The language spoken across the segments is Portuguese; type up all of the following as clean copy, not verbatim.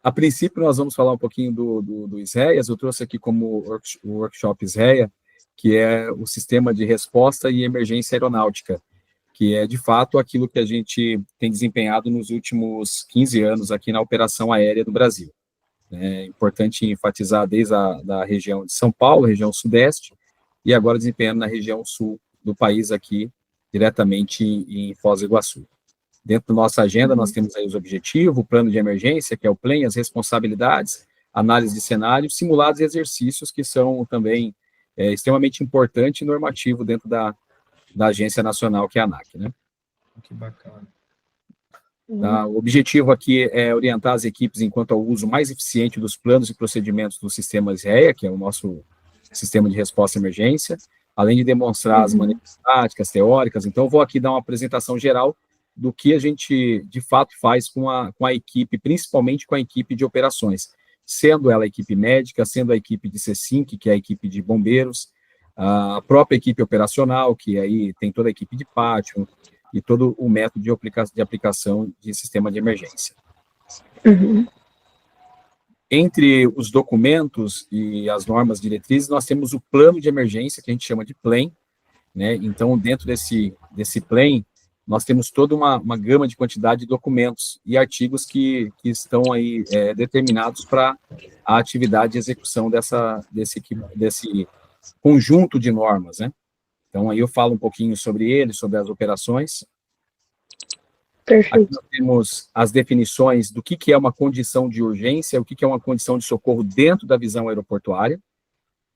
A princípio, nós vamos falar um pouquinho do SREAS. Eu trouxe aqui como o workshop SREA, que é o Sistema de Resposta e Emergência Aeronáutica, que é, de fato, aquilo que a gente tem desempenhado nos últimos 15 anos aqui na operação aérea do Brasil. É importante enfatizar desde a região de São Paulo, região sudeste, e agora desempenhando na região sul do país aqui, diretamente em Foz do Iguaçu. Dentro da nossa agenda, nós temos aí os objetivos, o plano de emergência, que é o PLAN, as responsabilidades, análise de cenários, simulados e exercícios, que são também extremamente importante e normativo dentro da Agência Nacional, que é a ANAC, né? Que bacana. O objetivo aqui é orientar as equipes enquanto ao uso mais eficiente dos planos e procedimentos do sistema SREA, que é o nosso sistema de resposta à emergência, além de demonstrar as maneiras práticas, teóricas. Então, eu vou aqui dar uma apresentação geral do que a gente, de fato, faz com a equipe, principalmente com a equipe de operações, sendo ela a equipe médica, sendo a equipe de C5, que é a equipe de bombeiros, a própria equipe operacional, que aí tem toda a equipe de pátio, e todo o método de aplicação de sistema de emergência. Entre os documentos e as normas diretrizes, nós temos o plano de emergência, que a gente chama de PLAN, né? Então, dentro desse PLAN, nós temos toda uma gama de quantidade de documentos e artigos que estão aí determinados para a atividade de execução desse conjunto de normas, né? Então, aí eu falo um pouquinho sobre ele, sobre as operações. Perfeito. Aqui nós temos as definições do que é uma condição de urgência, o que é uma condição de socorro dentro da visão aeroportuária.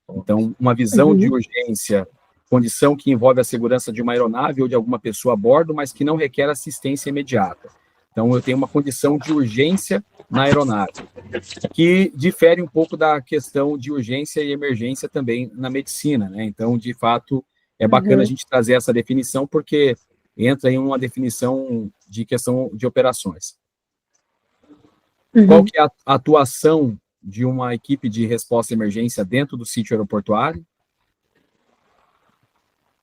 Então, uma visão de urgência, condição que envolve a segurança de uma aeronave ou de alguma pessoa a bordo, mas que não requer assistência imediata. Então, eu tenho uma condição de urgência na aeronave, que difere um pouco da questão de urgência e emergência também na medicina, né? Então, de fato, é bacana a gente trazer essa definição, porque entra em uma definição de questão de operações. Qual que é a atuação de uma equipe de resposta à emergência dentro do sítio aeroportuário?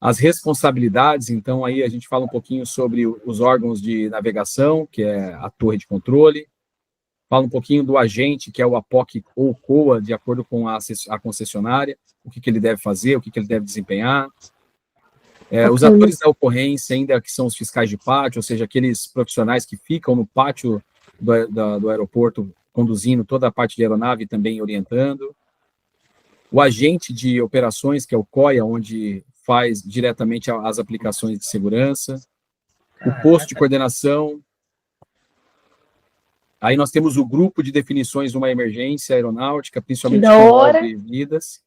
As responsabilidades, então, aí a gente fala um pouquinho sobre os órgãos de navegação, que é a torre de controle, fala um pouquinho do agente, que é o APOC ou COA, de acordo com a concessionária, o que ele deve fazer, o que ele deve desempenhar. Os atores da ocorrência, ainda que são os fiscais de pátio, ou seja, aqueles profissionais que ficam no pátio do aeroporto, conduzindo toda a parte de aeronave e também orientando. O agente de operações, que é o COIA, onde faz diretamente as aplicações de segurança. O posto de coordenação. Aí nós temos o grupo de definições de uma emergência aeronáutica, principalmente que envolve vidas.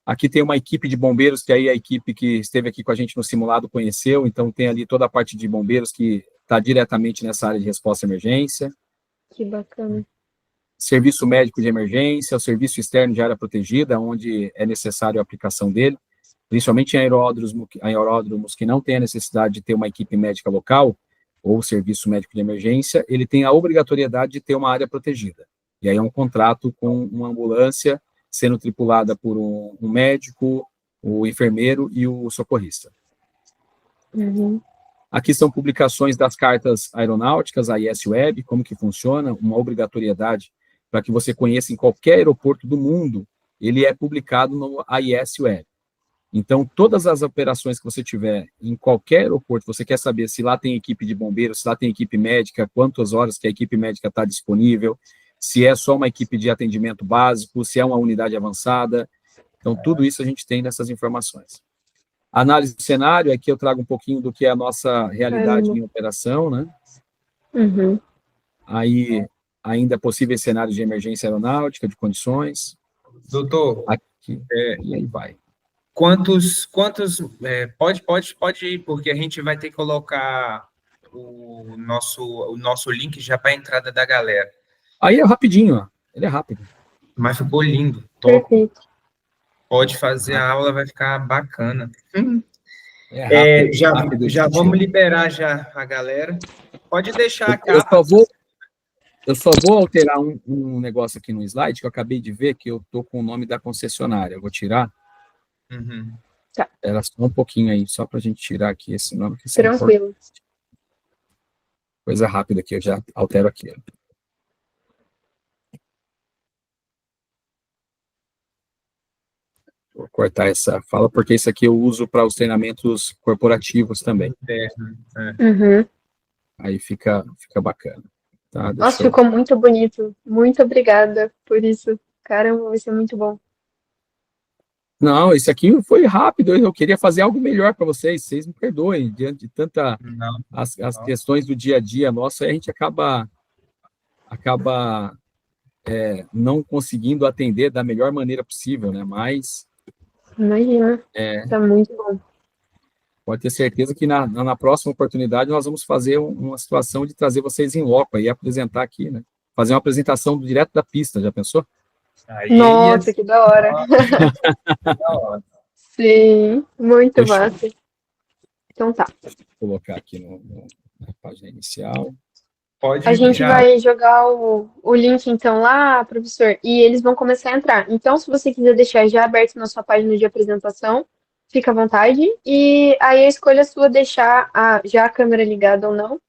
Aqui tem uma equipe de bombeiros, que aí a equipe que esteve aqui com a gente no simulado conheceu, então tem ali toda a parte de bombeiros que está diretamente nessa área de resposta à emergência. Que bacana. Serviço médico de emergência, o serviço externo de área protegida, onde é necessário a aplicação dele, principalmente em aeródromos que não têm a necessidade de ter uma equipe médica local, ou serviço médico de emergência, ele tem a obrigatoriedade de ter uma área protegida. E aí é um contrato com uma ambulância, sendo tripulada por um médico, o enfermeiro e o socorrista. Aqui são publicações das cartas aeronáuticas, a AIS Web, como que funciona, uma obrigatoriedade para que você conheça em qualquer aeroporto do mundo, ele é publicado no AIS Web. Então, todas as operações que você tiver em qualquer aeroporto, você quer saber se lá tem equipe de bombeiros, se lá tem equipe médica, quantas horas que a equipe médica está disponível, se é só uma equipe de atendimento básico, se é uma unidade avançada. Então, tudo isso a gente tem nessas informações. Análise do cenário, aqui eu trago um pouquinho do que é a nossa realidade em operação, né? Aí, ainda possíveis cenários de emergência aeronáutica, de condições. Doutor, aqui, e aí vai. Pode ir, porque a gente vai ter que colocar o nosso link já para a entrada da galera. Aí é rapidinho, ó. Ele é rápido. Mas ficou lindo, top. Perfeito. Pode fazer a aula, vai ficar bacana. Rápido, já vamos liberar já a galera. Pode deixar a capa. Eu só vou alterar um negócio aqui no slide, que eu acabei de ver, que eu estou com o nome da concessionária. Eu vou tirar. Tá. Era só um pouquinho aí, só para a gente tirar aqui esse nome. Que tranquilo. Coisa rápida aqui, eu já altero aqui. Vou cortar essa fala, porque isso aqui eu uso para os treinamentos corporativos também. Interno, Uhum. Aí fica bacana. Tá, Nossa, deixa eu... ficou muito bonito. Muito obrigada por isso. Caramba, vai ser muito bom. Não, isso aqui foi rápido, eu queria fazer algo melhor para vocês me perdoem, diante de tanta... não, As não. questões do dia a dia nossa, a gente acaba não conseguindo atender da melhor maneira possível, né? Mas Imagina. Tá muito bom. pode ter certeza que na próxima oportunidade nós vamos fazer uma situação de trazer vocês em loco aí, apresentar aqui, né? Fazer uma apresentação direto da pista, já pensou? Aí ia Nossa, que da hora. da hora. Sim, muito Deixa eu massa. Então tá. colocar aqui na página inicial. A Pode gente já. vai jogar o link então lá, professor, e eles vão começar a entrar. Então, se você quiser deixar já aberto na sua página de apresentação, fica à vontade. E aí a escolha é sua deixar já a câmera ligada ou não.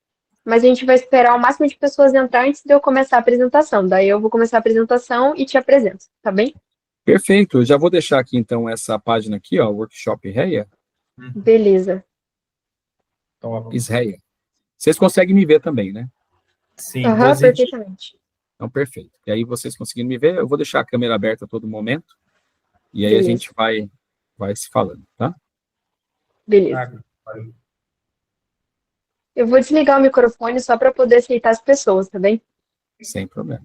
Mas a gente vai esperar o máximo de pessoas entrar antes de eu começar a apresentação. Daí eu vou começar a apresentação e te apresento, tá bem? Perfeito, eu já vou deixar aqui então essa página aqui, ó, Workshop Reia, Beleza. Top. Isreia. Vocês conseguem me ver também, né? Sim, Aham, positivo. perfeitamente. Então, perfeito. E aí vocês conseguindo me ver, eu vou deixar a câmera aberta a todo momento, e aí a Beleza. gente vai se falando, tá? Beleza. Valeu. Eu vou desligar o microfone só para poder aceitar as pessoas, tá bem? Sem problema.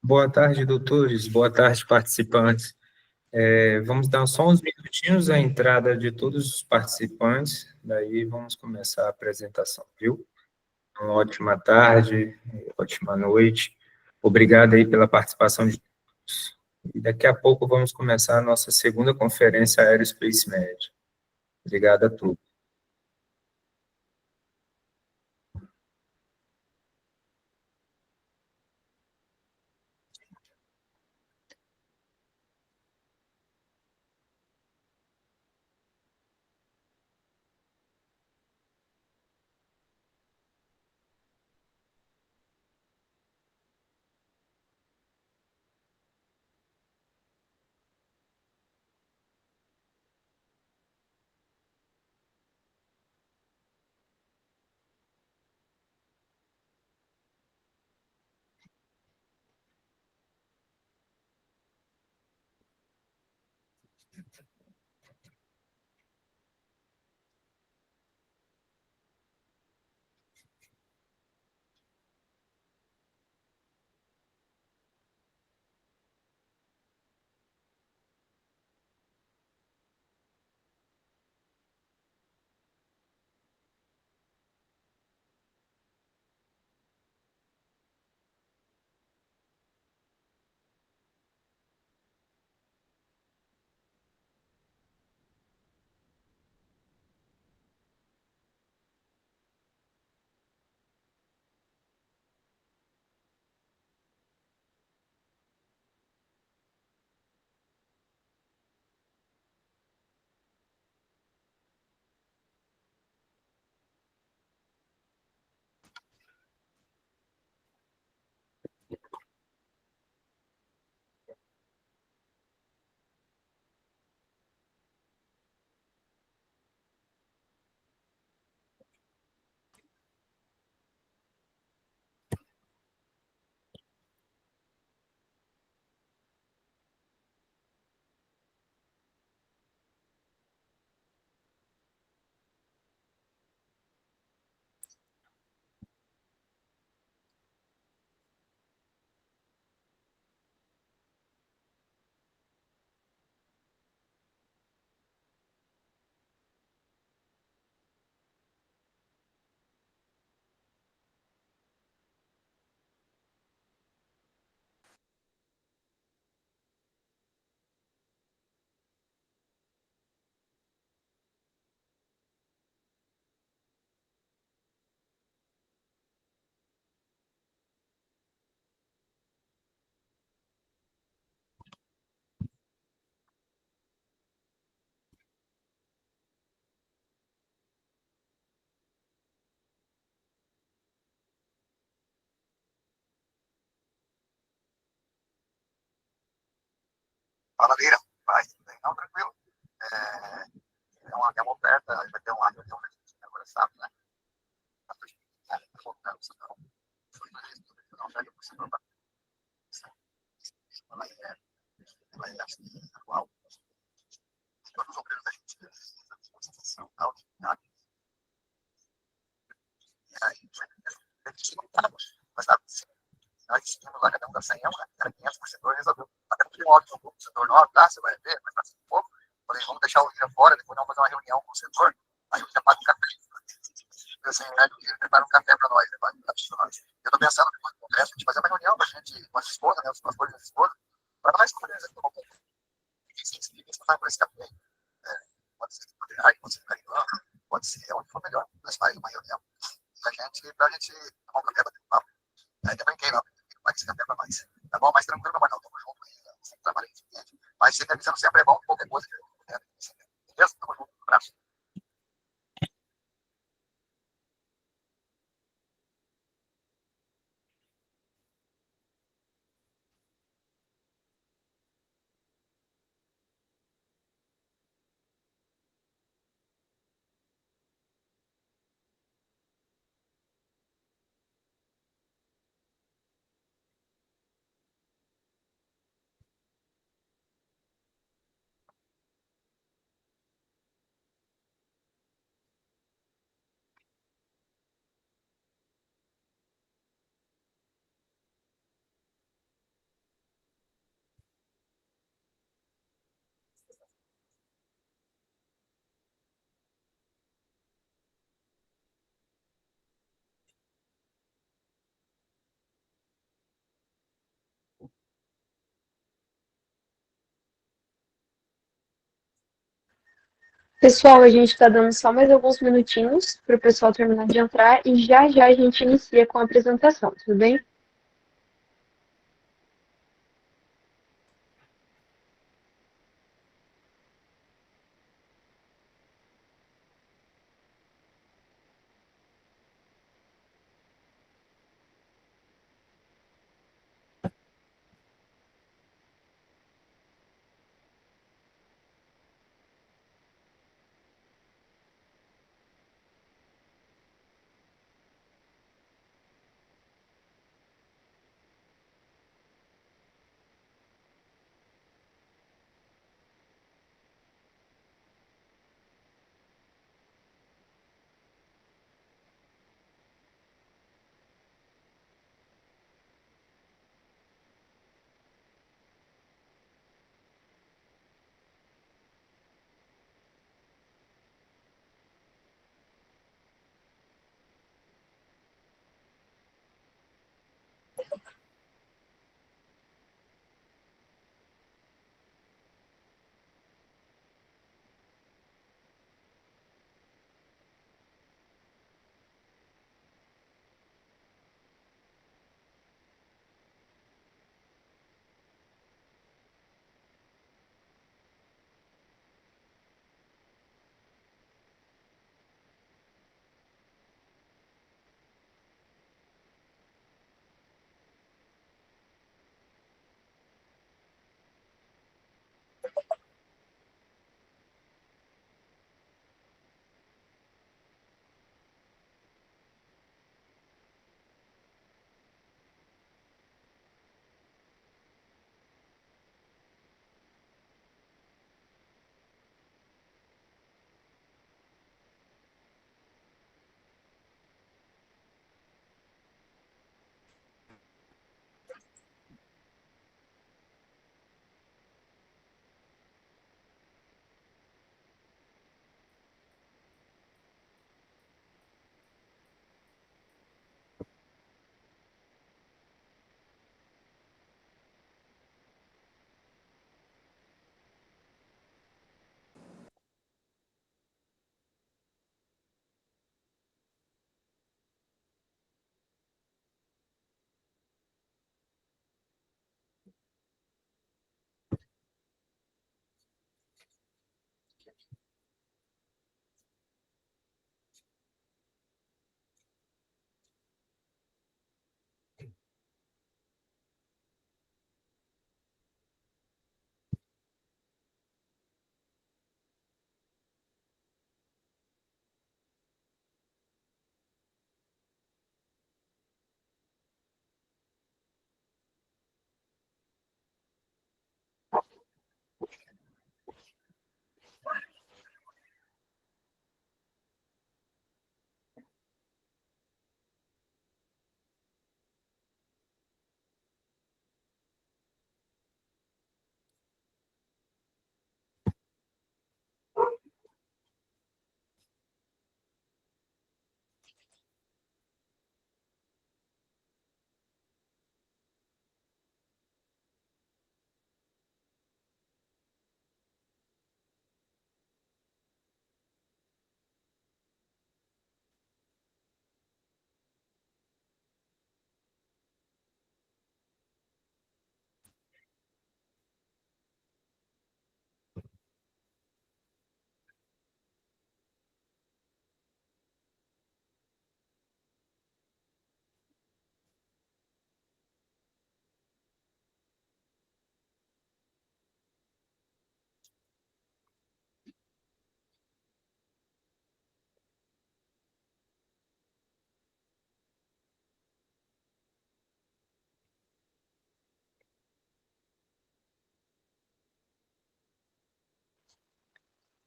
Boa tarde, doutores. Boa tarde, participantes. Vamos dar só uns minutinhos à entrada de todos os participantes, daí vamos começar a apresentação, viu? Uma ótima tarde, ótima noite. Obrigado aí pela participação de todos. E daqui a pouco vamos começar a nossa segunda conferência Aerospace Med. Obrigado a todos. Fala, Leira. Vai, não, tranquilo. É uma oferta, vai ter uma reunião agora sábado, né? Foi uma oferta para o setor. Ela é atual. Todos os obreiros da gente, sensação, tal, e aí, a gente não estava, mas sabe, nós tínhamos lá, cada um da 100, era 500 por setor, resolveu. Até porque um ótimo grupo do setor 9, tá, você vai ver, mas tá assim, um pouco. Falei, vamos deixar o dia fora, depois vamos fazer uma reunião com o setor, aí eu já pago um café. Assim, né, ele prepara um café para nós, né, para nós. Eu estou pensando, depois do congresso, a gente fazer uma reunião com a gente, com as esposas, né, os pastores das esposas, para nós escolhermos aqui como quem vai por esse caminho aí. Pode ser Poderá, pode ser Carilão, pode ser onde for melhor, nós fazemos uma reunião. Para a gente tomar um café, bater um papo. Aí eu brinquei lá, vai esse café para nós. Tá bom? Mas tranquilo, não vai não, tamo junto aí, sempre trabalhei, mas sempre avisando sempre é bom, qualquer coisa. Beleza? Tamo junto, um abraço. Pessoal, a gente está dando só mais alguns minutinhos para o pessoal terminar de entrar e já já a gente inicia com a apresentação, tudo bem?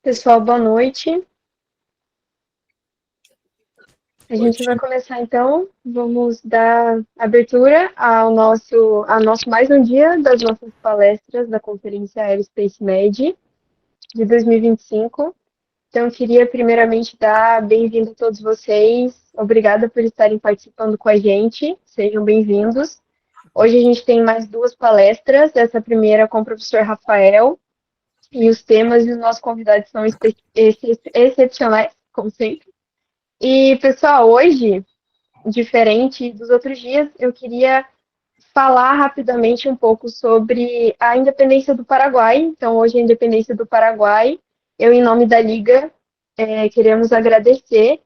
Pessoal, boa noite. A gente vai começar então, vamos dar abertura ao nosso mais um dia das nossas palestras da Conferência Aerospace Med de 2025. Então, eu queria primeiramente dar bem-vindo a todos vocês, obrigada por estarem participando com a gente, sejam bem-vindos. Hoje a gente tem mais 2 palestras, essa primeira com o professor Rafael, e os temas e os nossos convidados são excepcionais, como sempre. E, pessoal, hoje, diferente dos outros dias, eu queria falar rapidamente um pouco sobre a independência do Paraguai. Então, hoje é a independência do Paraguai. Eu, em nome da Liga, queremos agradecer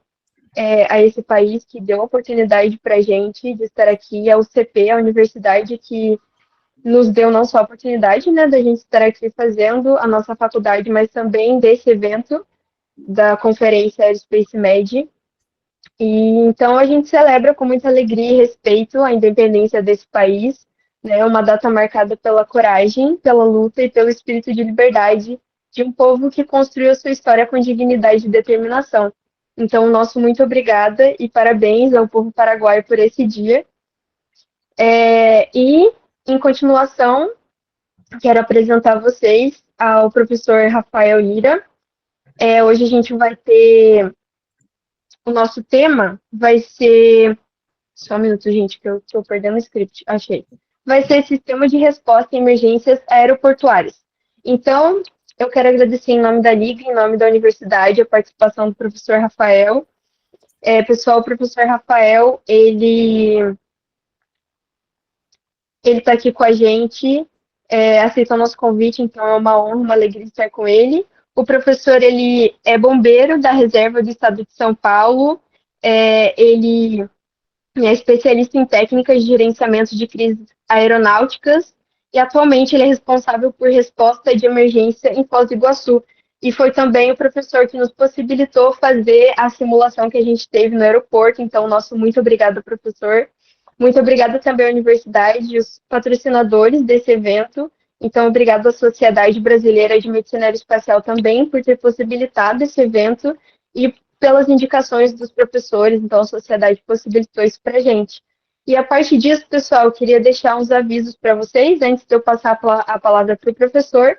a esse país que deu a oportunidade para a gente de estar aqui, a UCP, a universidade que nos deu não só a oportunidade, né, da gente estar aqui fazendo a nossa faculdade, mas também desse evento da Conferência Aerospace Med. E então a gente celebra com muita alegria e respeito a independência desse país, né? Uma data marcada pela coragem, pela luta e pelo espírito de liberdade de um povo que construiu a sua história com dignidade e determinação. Então, nosso muito obrigada e parabéns ao povo paraguaio por esse dia. E, em continuação, quero apresentar vocês ao professor Rafael Lira. Hoje a gente vai ter... O nosso tema vai ser... Só um minuto, gente, que eu estou perdendo o script. Achei. Vai ser Sistema de Resposta em Emergências Aeroportuárias. Então, eu quero agradecer em nome da Liga, em nome da universidade, a participação do professor Rafael. Pessoal, o professor Rafael, ele está aqui com a gente, aceitou nosso convite, então é uma honra, uma alegria estar com ele. O professor, ele é bombeiro da reserva do estado de São Paulo, ele é especialista em técnicas de gerenciamento de crises aeronáuticas e atualmente ele é responsável por resposta de emergência em Foz do Iguaçu. E foi também o professor que nos possibilitou fazer a simulação que a gente teve no aeroporto, então nosso muito obrigado, professor. Muito obrigada também à universidade e os patrocinadores desse evento. Então, obrigado à Sociedade Brasileira de Medicina Aeroespacial também por ter possibilitado esse evento e pelas indicações dos professores. Então, a sociedade possibilitou isso para a gente. E a partir disso, pessoal, eu queria deixar uns avisos para vocês, antes de eu passar a palavra para o professor,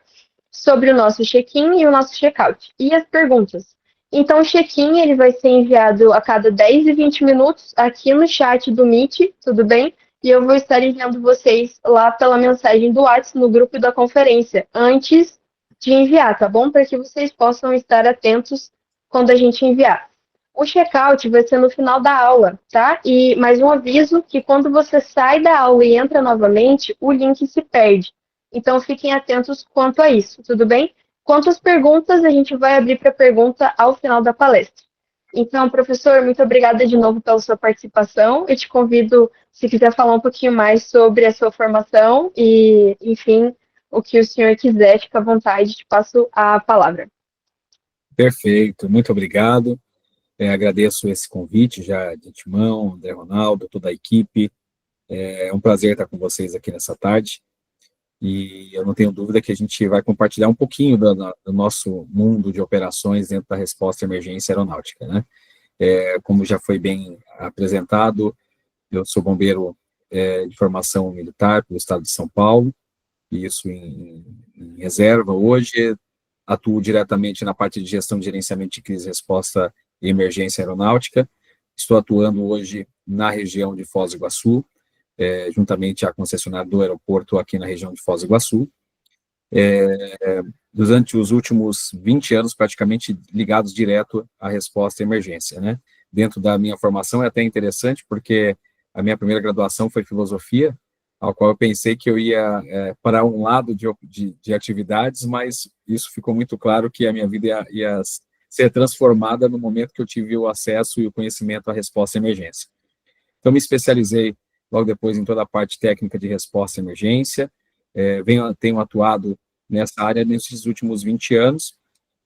sobre o nosso check-in e o nosso check-out. E as perguntas. Então, o check-in ele vai ser enviado a cada 10 e 20 minutos aqui no chat do Meet, tudo bem? E eu vou estar enviando vocês lá pela mensagem do WhatsApp no grupo da conferência, antes de enviar, tá bom? Para que vocês possam estar atentos quando a gente enviar. O check-out vai ser no final da aula, tá? E mais um aviso que quando você sai da aula e entra novamente, o link se perde. Então, fiquem atentos quanto a isso, tudo bem? Quanto às perguntas, a gente vai abrir para pergunta ao final da palestra. Então, professor, muito obrigada de novo pela sua participação. Eu te convido, se quiser falar um pouquinho mais sobre a sua formação e, enfim, o que o senhor quiser, fica à vontade, te passo a palavra. Perfeito, muito obrigado. Agradeço esse convite já de antemão, André Ronaldo, toda a equipe. É um prazer estar com vocês aqui nessa tarde. E eu não tenho dúvida que a gente vai compartilhar um pouquinho do nosso mundo de operações dentro da resposta à emergência aeronáutica, né? Como já foi bem apresentado, eu sou bombeiro de formação militar pelo estado de São Paulo, e isso em reserva hoje. Atuo diretamente na parte de gestão de gerenciamento de crise, resposta e emergência aeronáutica. Estou atuando hoje na região de Foz do Iguaçu, juntamente à concessionária do aeroporto aqui na região de Foz do Iguaçu. Durante os últimos 20 anos, praticamente ligados direto à resposta à emergência, né? Dentro da minha formação é até interessante, porque a minha primeira graduação foi filosofia, ao qual eu pensei que eu ia para um lado de atividades, mas isso ficou muito claro que a minha vida ia ser transformada no momento que eu tive o acesso e o conhecimento à resposta à emergência. Então, me especializei logo depois em toda a parte técnica de resposta à emergência, tenho atuado nessa área nesses últimos 20 anos,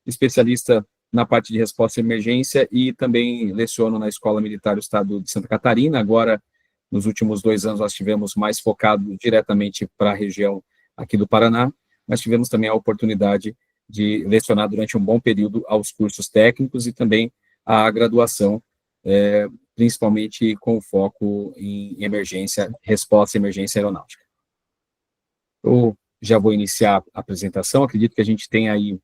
especialista na parte de resposta à emergência e também leciono na Escola Militar do Estado de Santa Catarina. Agora, nos últimos 2 anos, nós tivemos mais focado diretamente para a região aqui do Paraná, mas tivemos também a oportunidade de lecionar durante um bom período aos cursos técnicos e também à graduação, principalmente com foco em emergência, resposta à emergência aeronáutica. Eu já vou iniciar a apresentação, acredito que a gente tem aí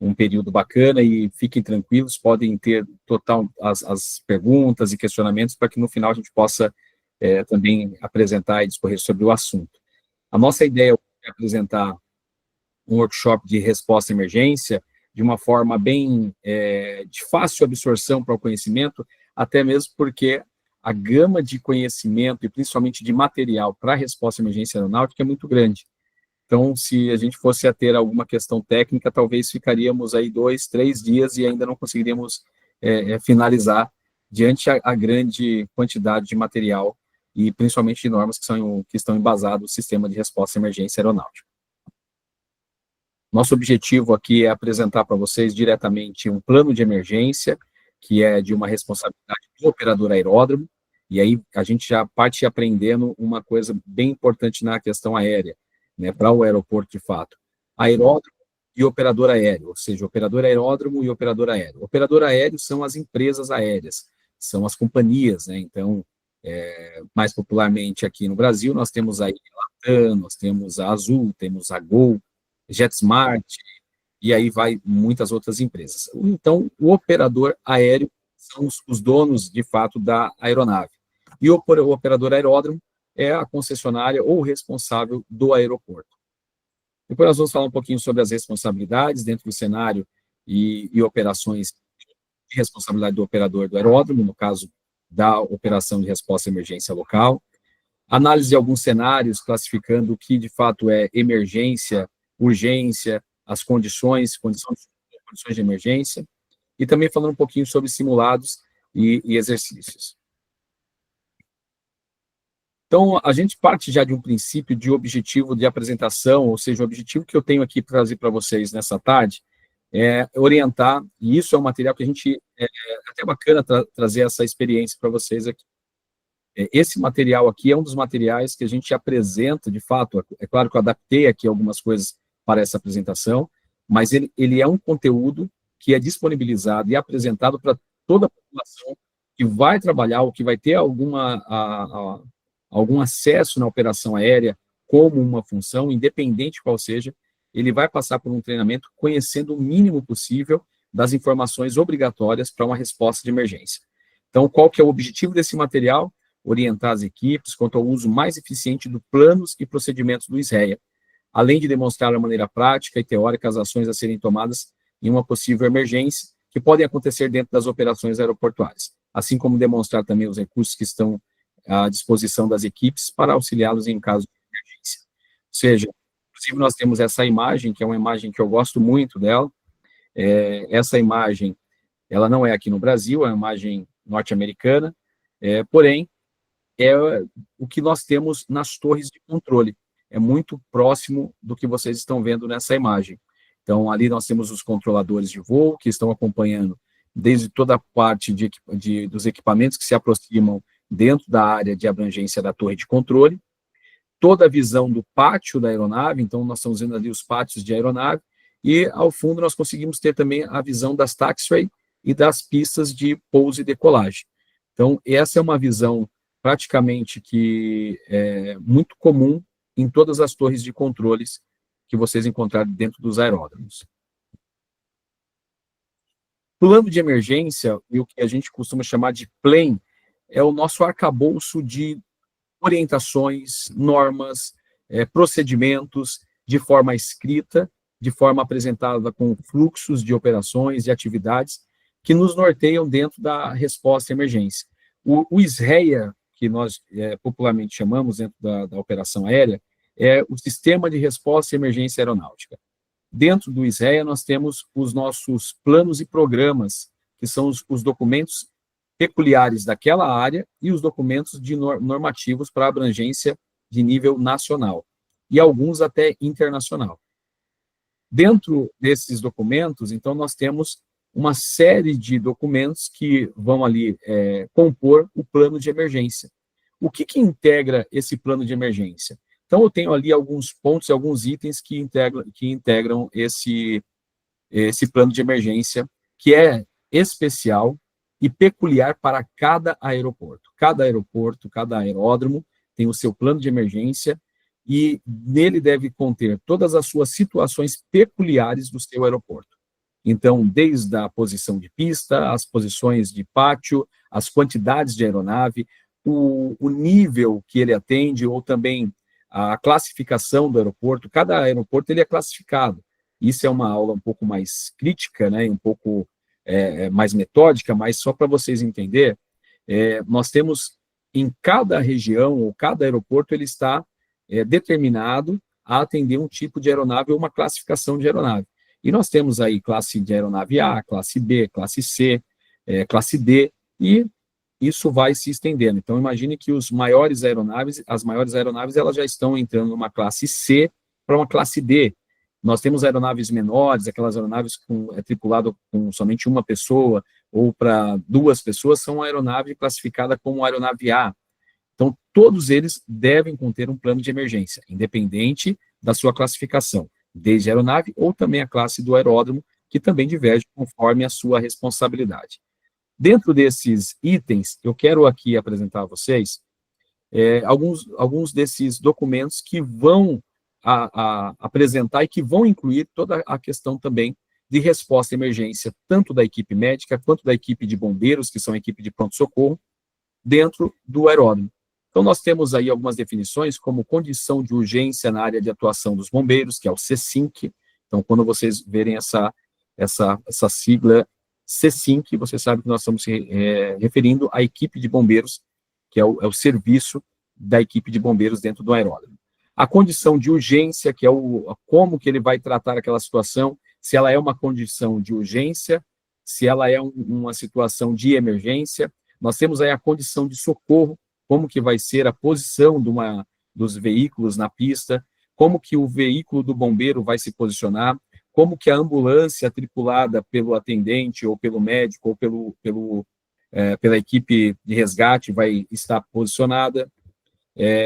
um período bacana e fiquem tranquilos, podem ter total as perguntas e questionamentos para que no final a gente possa também apresentar e discorrer sobre o assunto. A nossa ideia é apresentar um workshop de resposta à emergência de uma forma bem de fácil absorção para o conhecimento, até mesmo porque a gama de conhecimento e principalmente de material para a resposta à emergência aeronáutica é muito grande. Então, se a gente fosse a ter alguma questão técnica, talvez ficaríamos aí 2, 3 dias e ainda não conseguiríamos finalizar diante a grande quantidade de material e principalmente de normas que estão embasadas no sistema de resposta à emergência aeronáutica. Nosso objetivo aqui é apresentar para vocês diretamente um plano de emergência, que é de uma responsabilidade do operador aeródromo, e aí a gente já parte aprendendo uma coisa bem importante na questão aérea, né, para o aeroporto de fato. Aeródromo e operador aéreo, ou seja, operador aeródromo e operador aéreo. Operador aéreo são as empresas aéreas, são as companhias, né, então, mais popularmente aqui no Brasil, nós temos aí a Latam, nós temos a Azul, temos a Gol, JetSmart, e aí vai muitas outras empresas. Então, o operador aéreo são os donos, de fato, da aeronave. E o operador aeródromo é a concessionária ou responsável do aeroporto. Depois nós vamos falar um pouquinho sobre as responsabilidades dentro do cenário e operações de responsabilidade do operador do aeródromo, no caso da operação de resposta à emergência local. Análise de alguns cenários, classificando o que, de fato, é emergência, urgência, as condições de emergência, e também falando um pouquinho sobre simulados e exercícios. Então, a gente parte já de um princípio de objetivo de apresentação, ou seja, o objetivo que eu tenho aqui para trazer para vocês nessa tarde é orientar, e isso é um material que a gente, é até bacana trazer essa experiência para vocês aqui. Esse material aqui é um dos materiais que a gente apresenta, de fato, é claro que eu adaptei aqui algumas coisas para essa apresentação, mas ele é um conteúdo que é disponibilizado e apresentado para toda a população que vai trabalhar ou que vai ter algum acesso na operação aérea como uma função, independente qual seja, ele vai passar por um treinamento conhecendo o mínimo possível das informações obrigatórias para uma resposta de emergência. Então, qual que é o objetivo desse material? Orientar as equipes quanto ao uso mais eficiente dos planos e procedimentos do SREA, além de demonstrar de maneira prática e teórica as ações a serem tomadas em uma possível emergência que podem acontecer dentro das operações aeroportuárias, assim como demonstrar também os recursos que estão à disposição das equipes para auxiliá-los em caso de emergência. Ou seja, inclusive nós temos essa imagem, que é uma imagem que eu gosto muito dela. Essa imagem, ela não é aqui no Brasil, é uma imagem norte-americana, porém, é o que nós temos nas torres de controle. É muito próximo do que vocês estão vendo nessa imagem. Então, ali nós temos os controladores de voo, que estão acompanhando desde toda a parte dos equipamentos que se aproximam dentro da área de abrangência da torre de controle, toda a visão do pátio da aeronave, então nós estamos vendo ali os pátios de aeronave, e ao fundo nós conseguimos ter também a visão das taxiway e das pistas de pouso e decolagem. Então, essa é uma visão praticamente que é muito comum em todas as torres de controles que vocês encontrarem dentro dos aeródromos. Plano de emergência, e o que a gente costuma chamar de PLAN, é o nosso arcabouço de orientações, normas, procedimentos, de forma escrita, de forma apresentada com fluxos de operações e atividades que nos norteiam dentro da resposta à emergência. O SREA, que nós popularmente chamamos dentro da operação aérea, é o Sistema de Resposta à Emergência Aeronáutica. Dentro do SREA, nós temos os nossos planos e programas, que são os documentos peculiares daquela área e os documentos normativos para abrangência de nível nacional, e alguns até internacional. Dentro desses documentos, então, nós temos uma série de documentos que vão ali compor o plano de emergência. O que integra esse plano de emergência? Então, eu tenho ali alguns pontos, alguns itens que integram esse esse plano de emergência, que é especial e peculiar para cada aeroporto. Cada aeroporto, cada aeródromo tem o seu plano de emergência e nele deve conter todas as suas situações peculiares do seu aeroporto. Então, desde a posição de pista, as posições de pátio, as quantidades de aeronave, o nível que ele atende, ou também a classificação do aeroporto. Cada aeroporto ele é classificado. Isso é uma aula um pouco mais crítica, né, um pouco mais metódica, mas só para vocês entenderem, nós temos em cada região, ou cada aeroporto, ele está determinado a atender um tipo de aeronave ou uma classificação de aeronave. E nós temos aí classe de aeronave A, classe B, classe C, classe D, e isso vai se estendendo. Então, imagine que as maiores aeronaves, elas já estão entrando numa classe C para uma classe D. Nós temos aeronaves menores, aquelas aeronaves tripulado com somente uma pessoa, ou para 2 pessoas, são uma aeronave classificada como aeronave A. Então, todos eles devem conter um plano de emergência, independente da sua classificação, desde a aeronave ou também a classe do aeródromo, que também diverge conforme a sua responsabilidade. Dentro desses itens, eu quero aqui apresentar a vocês alguns desses documentos que vão apresentar e que vão incluir toda a questão também de resposta à emergência, tanto da equipe médica quanto da equipe de bombeiros, que são a equipe de pronto-socorro, dentro do aeródromo. Então, nós temos aí algumas definições, como condição de urgência na área de atuação dos bombeiros, que é o C5. Então, quando vocês verem essa sigla C5, você sabe que nós estamos se referindo à equipe de bombeiros, que é o serviço da equipe de bombeiros dentro do aeródromo. A condição de urgência, que é como que ele vai tratar aquela situação, se ela é uma condição de urgência, se ela é uma situação de emergência. Nós temos aí a condição de socorro, como que vai ser a posição dos veículos na pista, como que o veículo do bombeiro vai se posicionar, como que a ambulância tripulada pelo atendente, ou pelo médico, ou pela equipe de resgate vai estar posicionada.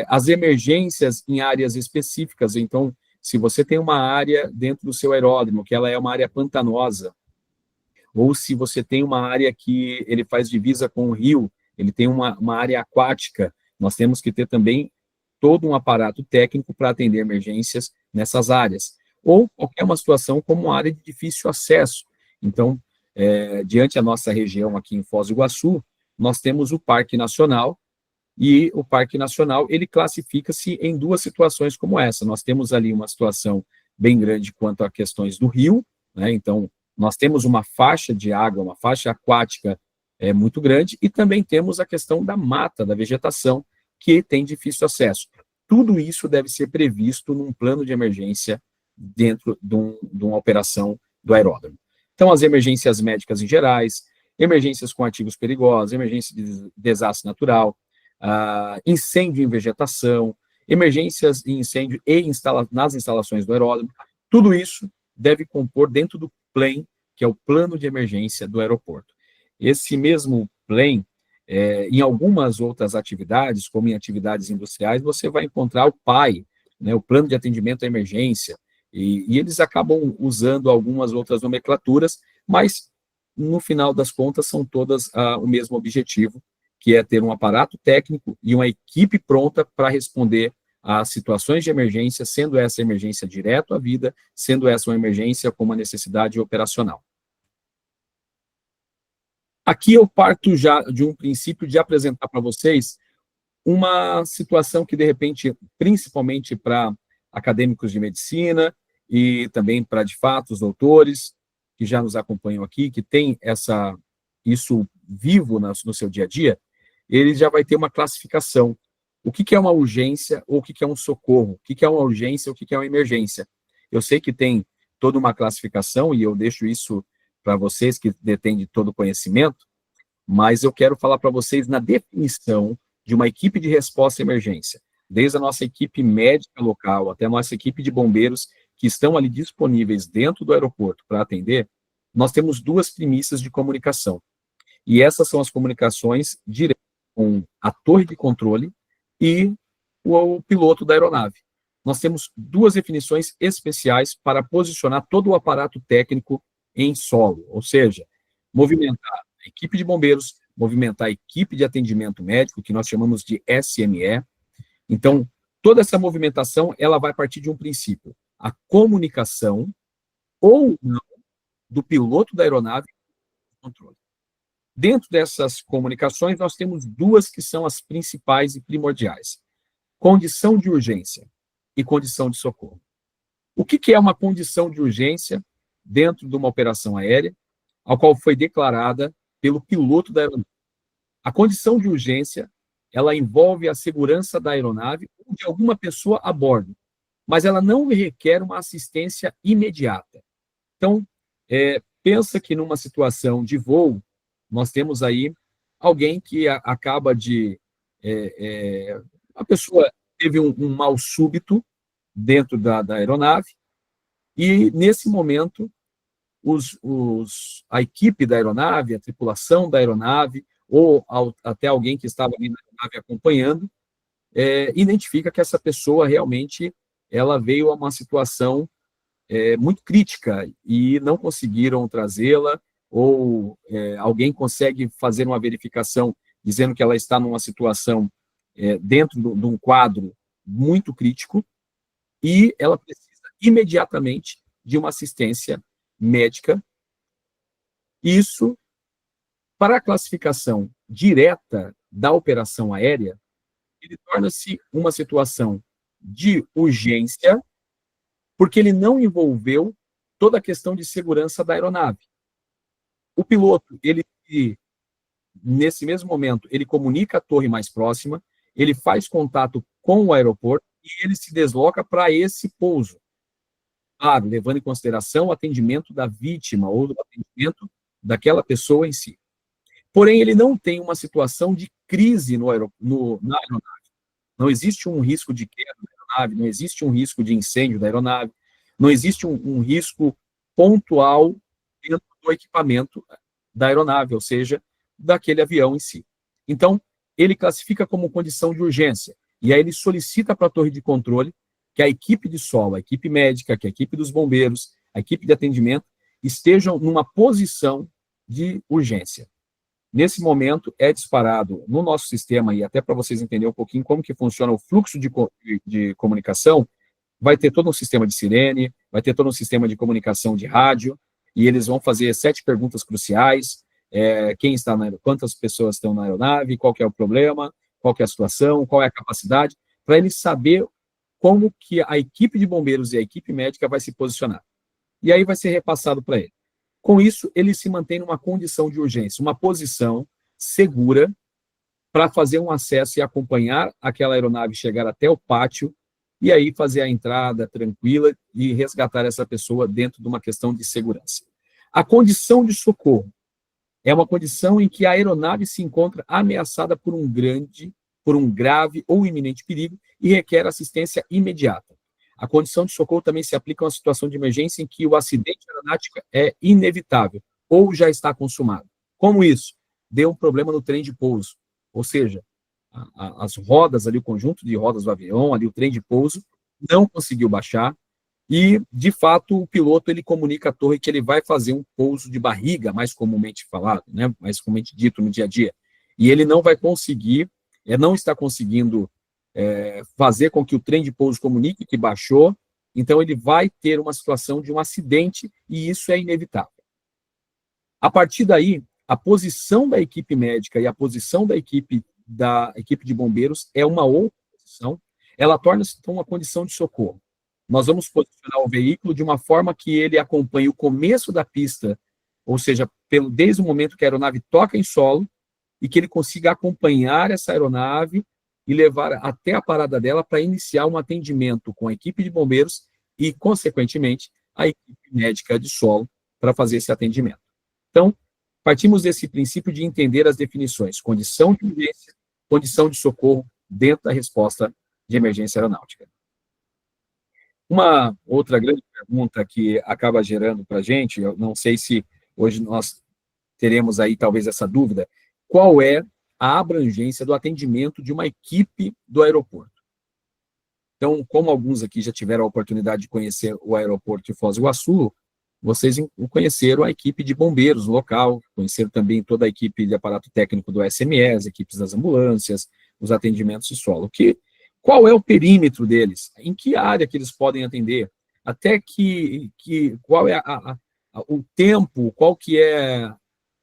As emergências em áreas específicas. Então, se você tem uma área dentro do seu aeródromo, que ela é uma área pantanosa, ou se você tem uma área que ele faz divisa com o rio, ele tem uma área aquática, nós temos que ter também todo um aparato técnico para atender emergências nessas áreas. Ou qualquer uma situação como uma área de difícil acesso. Então, diante da nossa região aqui em Foz do Iguaçu, nós temos o Parque Nacional, e o Parque Nacional, ele classifica-se em 2 situações como essa. Nós temos ali uma situação bem grande quanto a questões do rio, né? Então, nós temos uma faixa de água, uma faixa aquática muito grande, e também temos a questão da mata, da vegetação, que tem difícil acesso. Tudo isso deve ser previsto num plano de emergência dentro de uma operação do aeródromo. Então, as emergências médicas em gerais, emergências com artigos perigosos, emergência de desastre natural, incêndio em vegetação, emergências em incêndio nas instalações do aeródromo, tudo isso deve compor dentro do PLEM, que é o plano de emergência do aeroporto. Esse mesmo PLEM, em algumas outras atividades, como em atividades industriais, você vai encontrar o PAI, né, o plano de atendimento à emergência, e eles acabam usando algumas outras nomenclaturas, mas, no final das contas, são todas o mesmo objetivo, que é ter um aparato técnico e uma equipe pronta para responder a situações de emergência, sendo essa emergência direto à vida, sendo essa uma emergência com uma necessidade operacional. Aqui eu parto já de um princípio de apresentar para vocês uma situação que, de repente, principalmente para acadêmicos de medicina e também para, de fato, os doutores que já nos acompanham aqui, que tem isso vivo no seu dia a dia, ele já vai ter uma classificação. O que é uma urgência ou o que é um socorro? O que é uma urgência ou o que é uma emergência? Eu sei que tem toda uma classificação e eu deixo isso para vocês que detêm de todo o conhecimento, mas eu quero falar para vocês na definição de uma equipe de resposta à emergência, desde a nossa equipe médica local até a nossa equipe de bombeiros que estão ali disponíveis dentro do aeroporto para atender, nós temos 2 premissas de comunicação. E essas são as comunicações diretas com a torre de controle e o piloto da aeronave. Nós temos 2 definições especiais para posicionar todo o aparato técnico em solo, ou seja, movimentar a equipe de bombeiros, movimentar a equipe de atendimento médico, que nós chamamos de SME. Então, toda essa movimentação, ela vai partir de um princípio, a comunicação ou não do piloto da aeronave com o controle. Dentro dessas comunicações, nós temos duas que são as principais e primordiais. Condição de urgência e condição de socorro. O que é uma condição de urgência dentro de uma operação aérea, a qual foi declarada pelo piloto da aeronave? A condição de urgência, ela envolve a segurança da aeronave ou de alguma pessoa a bordo, mas ela não requer uma assistência imediata. Então, pensa que numa situação de voo, nós temos aí alguém que acaba de... a pessoa teve um mal súbito dentro da aeronave, e nesse momento, a equipe da aeronave, a tripulação da aeronave, ou até alguém que estava ali na aeronave acompanhando, identifica que essa pessoa realmente ela veio a uma situação muito crítica e não conseguiram trazê-la, ou alguém consegue fazer uma verificação dizendo que ela está numa situação dentro de um quadro muito crítico e ela precisa imediatamente de uma assistência médica. Isso, para a classificação direta da operação aérea, ele torna-se uma situação de urgência, porque ele não envolveu toda a questão de segurança da aeronave. O piloto, nesse mesmo momento, ele comunica a torre mais próxima, ele faz contato com o aeroporto e ele se desloca para esse pouso. Claro, levando em consideração o atendimento da vítima ou o atendimento daquela pessoa em si. Porém, ele não tem uma situação de crise na aeronave. Não existe um risco de queda da aeronave, não existe um risco de incêndio da aeronave, não existe um risco pontual dentro do equipamento da aeronave, ou seja, daquele avião em si. Então, ele classifica como condição de urgência, e aí ele solicita para a torre de controle que a equipe de solo, a equipe médica, que a equipe dos bombeiros, a equipe de atendimento, estejam numa posição de urgência. Nesse momento, é disparado no nosso sistema, e até para vocês entenderem um pouquinho como que funciona o fluxo de comunicação, vai ter todo um sistema de sirene, vai ter todo um sistema de comunicação de rádio, e eles vão fazer 7 perguntas cruciais, quantas pessoas estão na aeronave, qual que é o problema, qual que é a situação, qual é a capacidade, para eles saber como que a equipe de bombeiros e a equipe médica vai se posicionar. E aí vai ser repassado para ele. Com isso, ele se mantém numa condição de urgência, uma posição segura para fazer um acesso e acompanhar aquela aeronave chegar até o pátio e aí fazer a entrada tranquila e resgatar essa pessoa dentro de uma questão de segurança. A condição de socorro é uma condição em que a aeronave se encontra ameaçada por um grave ou iminente perigo e requer assistência imediata. A condição de socorro também se aplica a uma situação de emergência em que o acidente aeronáutico é inevitável ou já está consumado. Como isso? Deu um problema no trem de pouso, ou seja, as rodas ali, o conjunto de rodas do avião, ali o trem de pouso, não conseguiu baixar e, de fato, o piloto ele comunica à torre que ele vai fazer um pouso de barriga, mais comumente falado, né, mais comumente dito no dia a dia, e ele não vai conseguir, não está conseguindo fazer com que o trem de pouso comunique que baixou, então ele vai ter uma situação de um acidente e isso é inevitável. A partir daí, a posição da equipe médica e a posição da equipe de bombeiros é uma outra posição, ela torna-se então uma condição de socorro. Nós vamos posicionar o veículo de uma forma que ele acompanhe o começo da pista, ou seja, desde o momento que a aeronave toca em solo, e que ele consiga acompanhar essa aeronave e levar até a parada dela para iniciar um atendimento com a equipe de bombeiros e, consequentemente, a equipe médica de solo para fazer esse atendimento. Então, partimos desse princípio de entender as definições, condição de urgência, condição de socorro dentro da resposta de emergência aeronáutica. Uma outra grande pergunta que acaba gerando para a gente, eu não sei se hoje nós teremos aí talvez essa dúvida, qual é a abrangência do atendimento de uma equipe do aeroporto? Então, como alguns aqui já tiveram a oportunidade de conhecer o aeroporto de Foz do Iguaçu, vocês conheceram a equipe de bombeiros local, conheceram também toda a equipe de aparato técnico do SME, as equipes das ambulâncias, os atendimentos de solo. Qual é o perímetro deles? Em que área que eles podem atender? Até qual é o tempo, qual que é o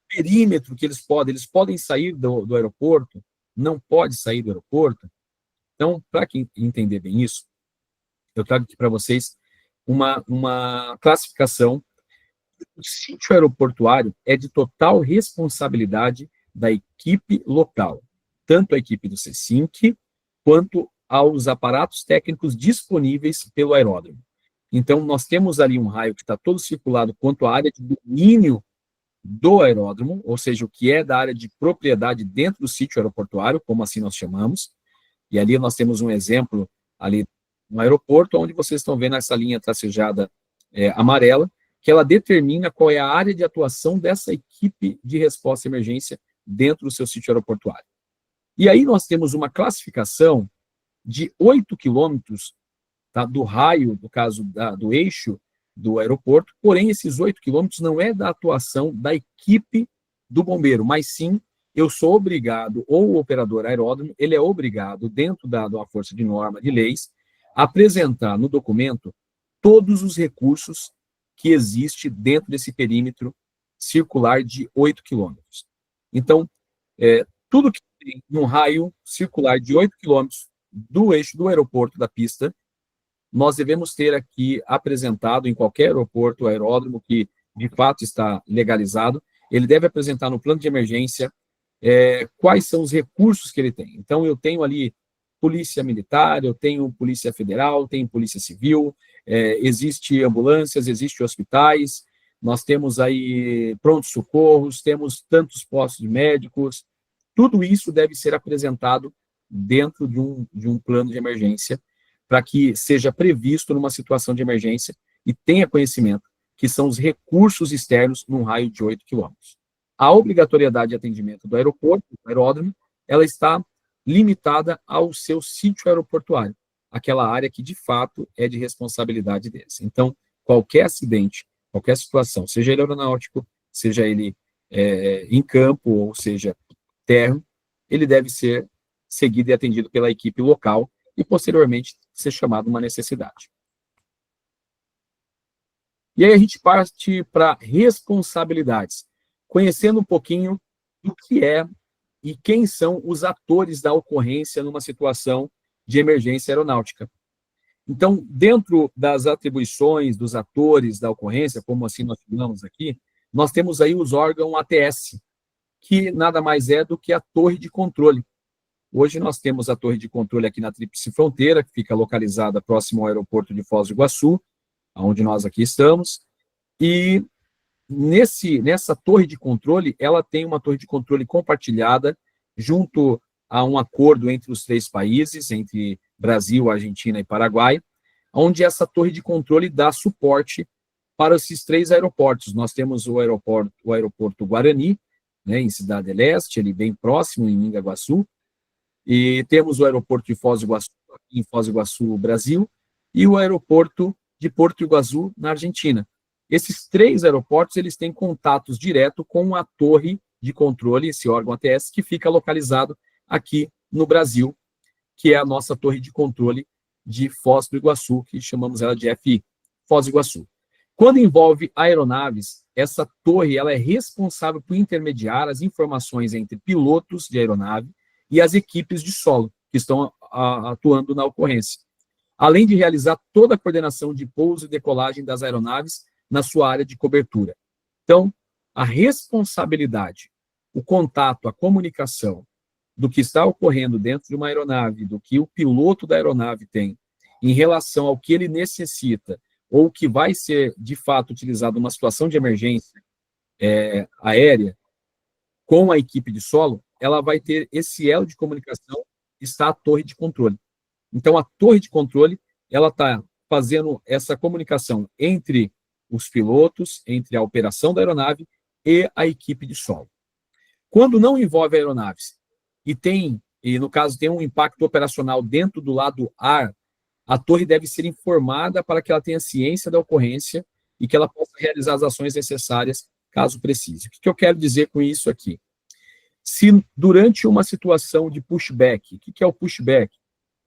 perímetro que eles podem sair do aeroporto? Não pode sair do aeroporto? Então, para quem entender bem isso, eu trago aqui para vocês uma classificação. O sítio aeroportuário é de total responsabilidade da equipe local, tanto a equipe do CECINC, quanto aos aparatos técnicos disponíveis pelo aeródromo. Então, nós temos ali um raio que está todo circulado quanto à área de domínio do aeródromo, ou seja, o que é da área de propriedade dentro do sítio aeroportuário, como assim nós chamamos, e ali nós temos um exemplo ali no aeroporto, onde vocês estão vendo essa linha tracejada amarela, que ela determina qual é a área de atuação dessa equipe de resposta à emergência dentro do seu sítio aeroportuário. E aí nós temos uma classificação de 8 quilômetros, tá, do raio, no caso do eixo do aeroporto, porém esses 8 quilômetros não é da atuação da equipe do bombeiro, mas sim eu sou obrigado, ou o operador aeródromo, ele é obrigado, dentro da força de norma de leis, a apresentar no documento todos os recursos que existe dentro desse perímetro circular de 8 quilômetros. Então, tudo que tem num raio circular de 8 quilômetros do eixo do aeroporto, da pista, nós devemos ter aqui apresentado em qualquer aeroporto, aeródromo que de fato está legalizado, ele deve apresentar no plano de emergência quais são os recursos que ele tem. Então, eu tenho ali polícia militar, eu tenho polícia federal, tenho polícia civil, existe ambulâncias, existe hospitais, nós temos aí pronto-socorros, temos tantos postos de médicos, tudo isso deve ser apresentado dentro de um plano de emergência, para que seja previsto numa situação de emergência e tenha conhecimento que são os recursos externos num raio de 8 quilômetros. A obrigatoriedade de atendimento do aeroporto, do aeródromo, ela está limitada ao seu sítio aeroportuário, aquela área que, de fato, é de responsabilidade deles. Então, qualquer acidente, qualquer situação, seja ele aeronáutico, seja ele em campo, ou seja, terra, ele deve ser seguido e atendido pela equipe local e, posteriormente, ser chamado uma necessidade. E aí a gente parte para responsabilidades, conhecendo um pouquinho do que é e quem são os atores da ocorrência numa situação de emergência aeronáutica. Então, dentro das atribuições dos atores da ocorrência, como assim nós falamos aqui, nós temos aí os órgãos ATS, que nada mais é do que a torre de controle. Hoje nós temos a torre de controle aqui na Tríplice Fronteira, que fica localizada próximo ao aeroporto de Foz do Iguaçu, onde nós aqui estamos, e nessa torre de controle, ela tem uma torre de controle compartilhada junto a um acordo entre os 3 países, entre Brasil, Argentina e Paraguai, onde essa torre de controle dá suporte para esses 3 aeroportos. Nós temos o aeroporto Guarani, né, em Cidade del Este, ali bem próximo, em Mingaguaçu, e temos o aeroporto de Foz do Iguaçu, em Foz do Iguaçu, Brasil, e o aeroporto de Porto Iguaçu, na Argentina. Esses 3 aeroportos, eles têm contatos direto com a torre de controle, esse órgão ATS, que fica localizado aqui no Brasil, que é a nossa torre de controle de Foz do Iguaçu, que chamamos ela de FI, Foz do Iguaçu. Quando envolve aeronaves, essa torre ela é responsável por intermediar as informações entre pilotos de aeronave e as equipes de solo, que estão atuando na ocorrência, além de realizar toda a coordenação de pouso e decolagem das aeronaves na sua área de cobertura. Então, a responsabilidade, o contato, a comunicação do que está ocorrendo dentro de uma aeronave, do que o piloto da aeronave tem em relação ao que ele necessita ou que vai ser, de fato, utilizado numa situação de emergência aérea com a equipe de solo, ela vai ter esse elo de comunicação, está a torre de controle. Então, a torre de controle, ela está fazendo essa comunicação entre os pilotos, entre a operação da aeronave e a equipe de solo. Quando não envolve aeronaves e no caso tem um impacto operacional dentro do lado ar, a torre deve ser informada para que ela tenha ciência da ocorrência e que ela possa realizar as ações necessárias caso precise. O que eu quero dizer com isso aqui? Se durante uma situação de pushback, o que é o pushback?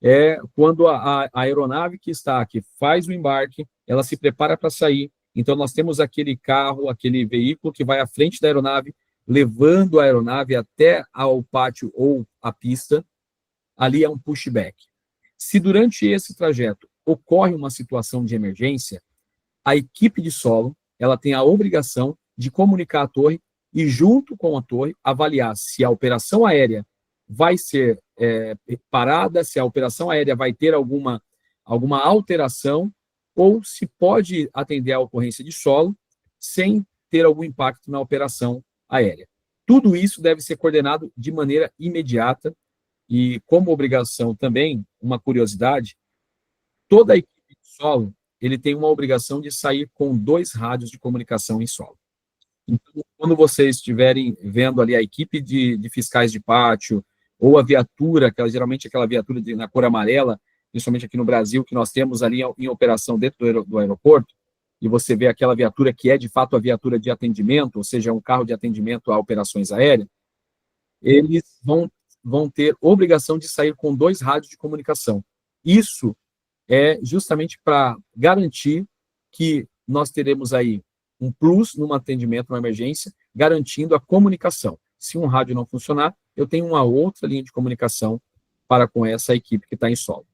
É quando a aeronave que faz o embarque, ela se prepara para sair, então nós temos aquele carro, aquele veículo que vai à frente da aeronave, levando a aeronave até ao pátio ou a pista, ali é um pushback. Se durante esse trajeto ocorre uma situação de emergência, a equipe de solo, ela tem a obrigação de comunicar à torre e, junto com a torre, avaliar se a operação aérea vai ser parada, se a operação aérea vai ter alguma alteração, ou se pode atender à ocorrência de solo sem ter algum impacto na operação aérea. Tudo isso deve ser coordenado de maneira imediata e, como obrigação também, uma curiosidade, toda a equipe de solo ele tem uma obrigação de sair com 2 rádios de comunicação em solo. Então, quando vocês estiverem vendo ali a equipe de fiscais de pátio, ou a viatura, geralmente aquela viatura na cor amarela, principalmente aqui no Brasil, que nós temos ali em operação dentro do aeroporto, e você vê aquela viatura que é, de fato, a viatura de atendimento, ou seja, um carro de atendimento a operações aéreas, eles vão ter obrigação de sair com 2 rádios de comunicação. Isso é justamente para garantir que nós teremos aí um plus num atendimento, numa emergência, garantindo a comunicação. Se um rádio não funcionar, eu tenho uma outra linha de comunicação para com essa equipe que está em solo.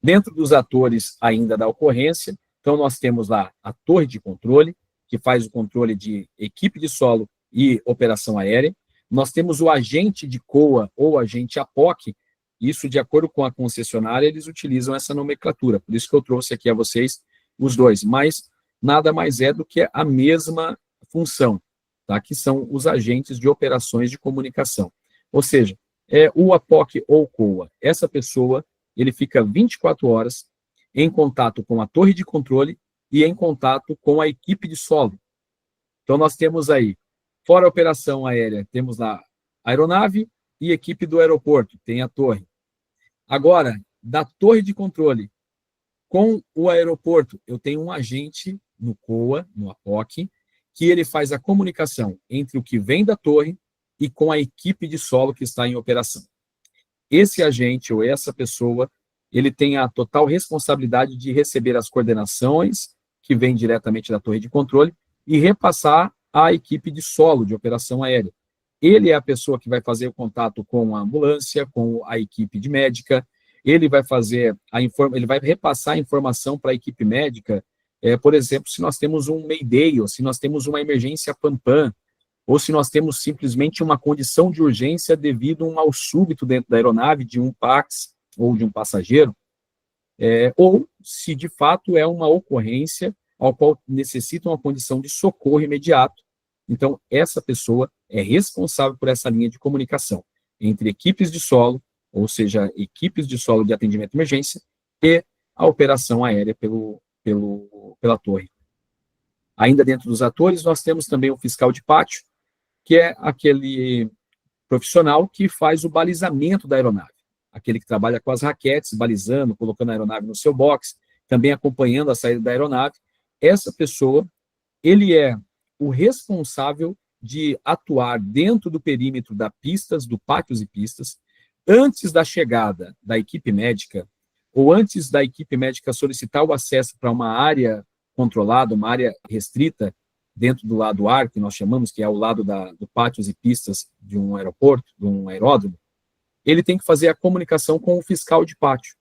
Dentro dos atores ainda da ocorrência, então nós temos lá a torre de controle, que faz o controle de equipe de solo e operação aérea. Nós temos o agente de COA ou agente APOC, isso de acordo com a concessionária, eles utilizam essa nomenclatura, por isso que eu trouxe aqui a vocês os 2, mas nada mais é do que a mesma função, tá? Que são os agentes de operações de comunicação. Ou seja, o APOC ou COA, essa pessoa, ele fica 24 horas em contato com a torre de controle e em contato com a equipe de solo. Então, nós temos aí, fora a operação aérea, temos lá a aeronave e equipe do aeroporto, tem a torre. Agora, da torre de controle com o aeroporto, eu tenho um agente no COA, no APOC, que ele faz a comunicação entre o que vem da torre e com a equipe de solo que está em operação. Esse agente ou essa pessoa, ele tem a total responsabilidade de receber as coordenações que vêm diretamente da torre de controle e repassar à equipe de solo de operação aérea. Ele é a pessoa que vai fazer o contato com a ambulância, com a equipe de médica, ele vai fazer ele vai repassar a informação para a equipe médica, por exemplo, se nós temos um Mayday, ou se nós temos uma emergência PAM-PAM, ou se nós temos simplesmente uma condição de urgência devido a um mal súbito dentro da aeronave, de um PAX ou de um passageiro, ou se de fato é uma ocorrência ao qual necessita uma condição de socorro imediato. Então, essa pessoa é responsável por essa linha de comunicação entre equipes de solo, ou seja, equipes de solo de atendimento de emergência, e a operação aérea pela torre. Ainda dentro dos atores, nós temos também o fiscal de pátio, que é aquele profissional que faz o balizamento da aeronave, aquele que trabalha com as raquetes, balizando, colocando a aeronave no seu box, também acompanhando a saída da aeronave. Essa pessoa, ele é o responsável de atuar dentro do perímetro da pistas, do pátios e pistas, antes da chegada da equipe médica, ou antes da equipe médica solicitar o acesso para uma área controlada, uma área restrita, dentro do lado ar, que nós chamamos, que é o lado do pátios e pistas de um aeroporto, de um aeródromo, ele tem que fazer a comunicação com o fiscal de pátio,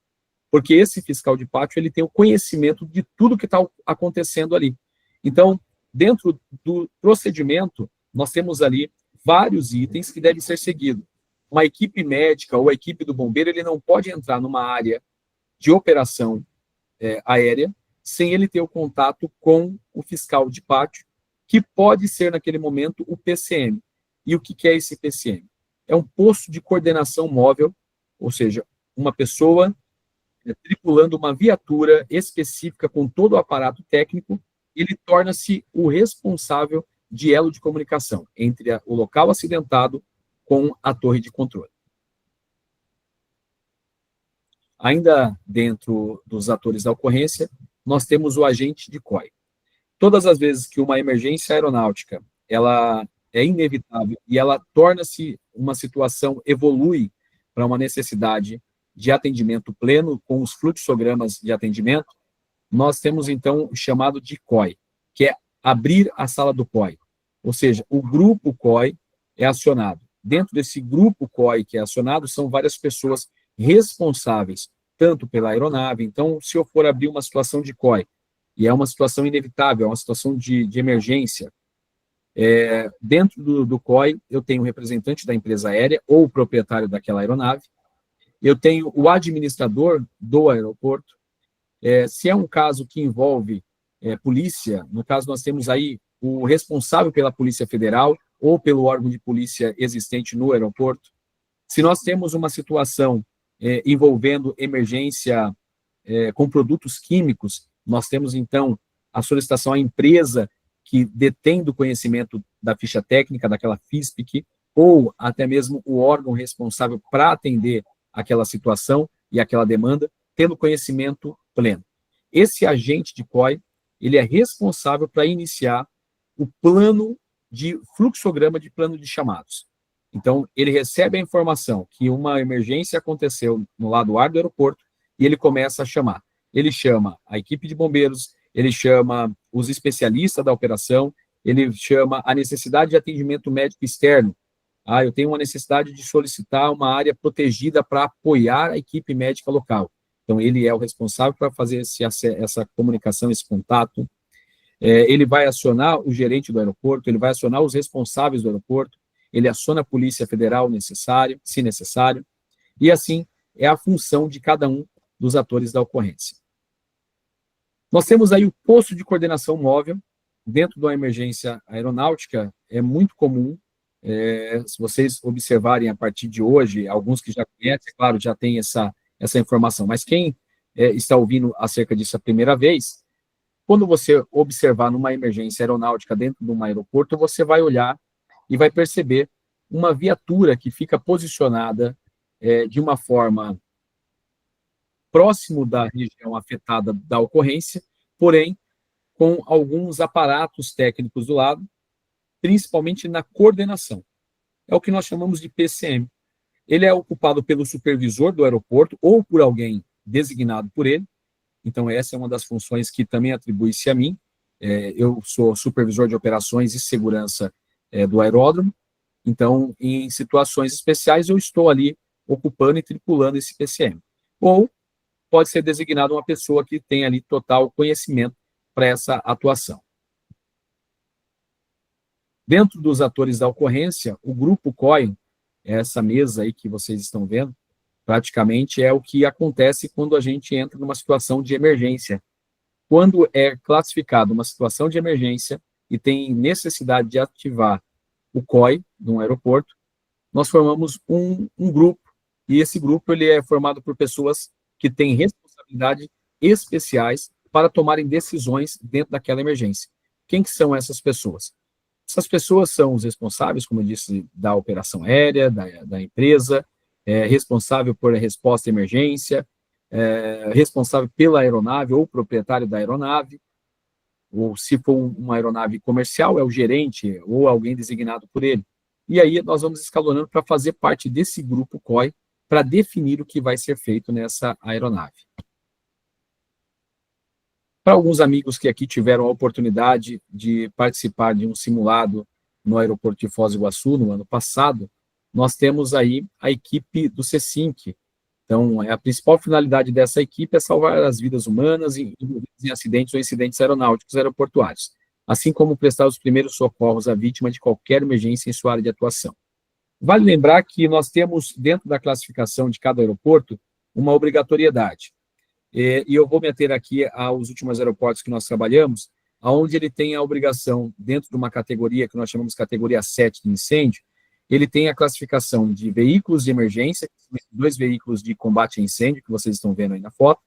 porque esse fiscal de pátio, ele tem o conhecimento de tudo que está acontecendo ali. Então, dentro do procedimento, nós temos ali vários itens que devem ser seguidos. Uma equipe médica ou a equipe do bombeiro, ele não pode entrar numa área de operação aérea sem ele ter o contato com o fiscal de pátio, que pode ser, naquele momento, o PCM. E o que é esse PCM? É um posto de coordenação móvel, ou seja, uma pessoa tripulando uma viatura específica com todo o aparato técnico, ele torna-se o responsável de elo de comunicação entre o local acidentado com a torre de controle. Ainda dentro dos atores da ocorrência, nós temos o agente de COI. Todas as vezes que uma emergência aeronáutica ela é inevitável e ela torna-se uma situação, evolui para uma necessidade de atendimento pleno, com os fluxogramas de atendimento, nós temos, então, o chamado de COI, que é abrir a sala do COI. Ou seja, o grupo COI é acionado. Dentro desse grupo COI que é acionado, são várias pessoas responsáveis, tanto pela aeronave. Então, se eu for abrir uma situação de COI, e é uma situação inevitável, é uma situação de emergência, dentro do COI, eu tenho o representante da empresa aérea ou o proprietário daquela aeronave, eu tenho o administrador do aeroporto. Se é um caso que envolve polícia, no caso nós temos aí o responsável pela Polícia Federal ou pelo órgão de polícia existente no aeroporto. Se nós temos uma situação envolvendo emergência com produtos químicos, nós temos, então, a solicitação à empresa que detém do conhecimento da ficha técnica, daquela FISPIC, ou até mesmo o órgão responsável para atender aquela situação e aquela demanda, tendo conhecimento pleno. Esse agente de COI, ele é responsável para iniciar o plano de fluxograma de plano de chamados. Então, ele recebe a informação que uma emergência aconteceu no lado ar do aeroporto e ele começa a chamar. Ele chama a equipe de bombeiros, ele chama os especialistas da operação, ele chama a necessidade de atendimento médico externo. Eu tenho uma necessidade de solicitar uma área protegida para apoiar a equipe médica local. Então, ele é o responsável para fazer essa comunicação, esse contato. Ele vai acionar o gerente do aeroporto, ele vai acionar os responsáveis do aeroporto, ele aciona a Polícia Federal se necessário, e assim é a função de cada um dos atores da ocorrência. Nós temos aí o posto de coordenação móvel. Dentro da emergência aeronáutica, é muito comum, se vocês observarem a partir de hoje, alguns que já conhecem, é claro, já tem essa informação, mas quem está ouvindo acerca disso a primeira vez, quando você observar numa emergência aeronáutica dentro de um aeroporto, você vai olhar e vai perceber uma viatura que fica posicionada de uma forma próximo da região afetada da ocorrência, porém, com alguns aparatos técnicos do lado, principalmente na coordenação. É o que nós chamamos de PCM. Ele é ocupado pelo supervisor do aeroporto ou por alguém designado por ele. Então, essa é uma das funções que também atribui-se a mim. Eu sou supervisor de operações e segurança do aeródromo. Então, em situações especiais, eu estou ali ocupando e tripulando esse PCM. Ou pode ser designado uma pessoa que tem ali total conhecimento para essa atuação. Dentro dos atores da ocorrência, o grupo COI, essa mesa aí que vocês estão vendo, praticamente é o que acontece quando a gente entra numa situação de emergência. Quando é classificado uma situação de emergência e tem necessidade de ativar o COI num aeroporto, nós formamos um grupo, e esse grupo ele é formado por pessoas que têm responsabilidade especiais para tomarem decisões dentro daquela emergência. Quem que são essas pessoas? Essas pessoas são os responsáveis, como eu disse, da operação aérea, da empresa, responsável por a resposta à emergência, responsável pela aeronave ou proprietário da aeronave, ou se for uma aeronave comercial, é o gerente ou alguém designado por ele. E aí nós vamos escalonando para fazer parte desse grupo COI para definir o que vai ser feito nessa aeronave. Para alguns amigos que aqui tiveram a oportunidade de participar de um simulado no aeroporto de Foz do Iguaçu, no ano passado, nós temos aí a equipe do C5. Então, a principal finalidade dessa equipe é salvar as vidas humanas em acidentes ou incidentes aeronáuticos aeroportuários, assim como prestar os primeiros socorros à vítima de qualquer emergência em sua área de atuação. Vale lembrar que nós temos, dentro da classificação de cada aeroporto, uma obrigatoriedade. E eu vou me ater aqui aos últimos aeroportos que nós trabalhamos, onde ele tem a obrigação, dentro de uma categoria que nós chamamos de categoria 7 de incêndio, ele tem a classificação de veículos de emergência, que são 2 veículos de combate a incêndio, que vocês estão vendo aí na foto,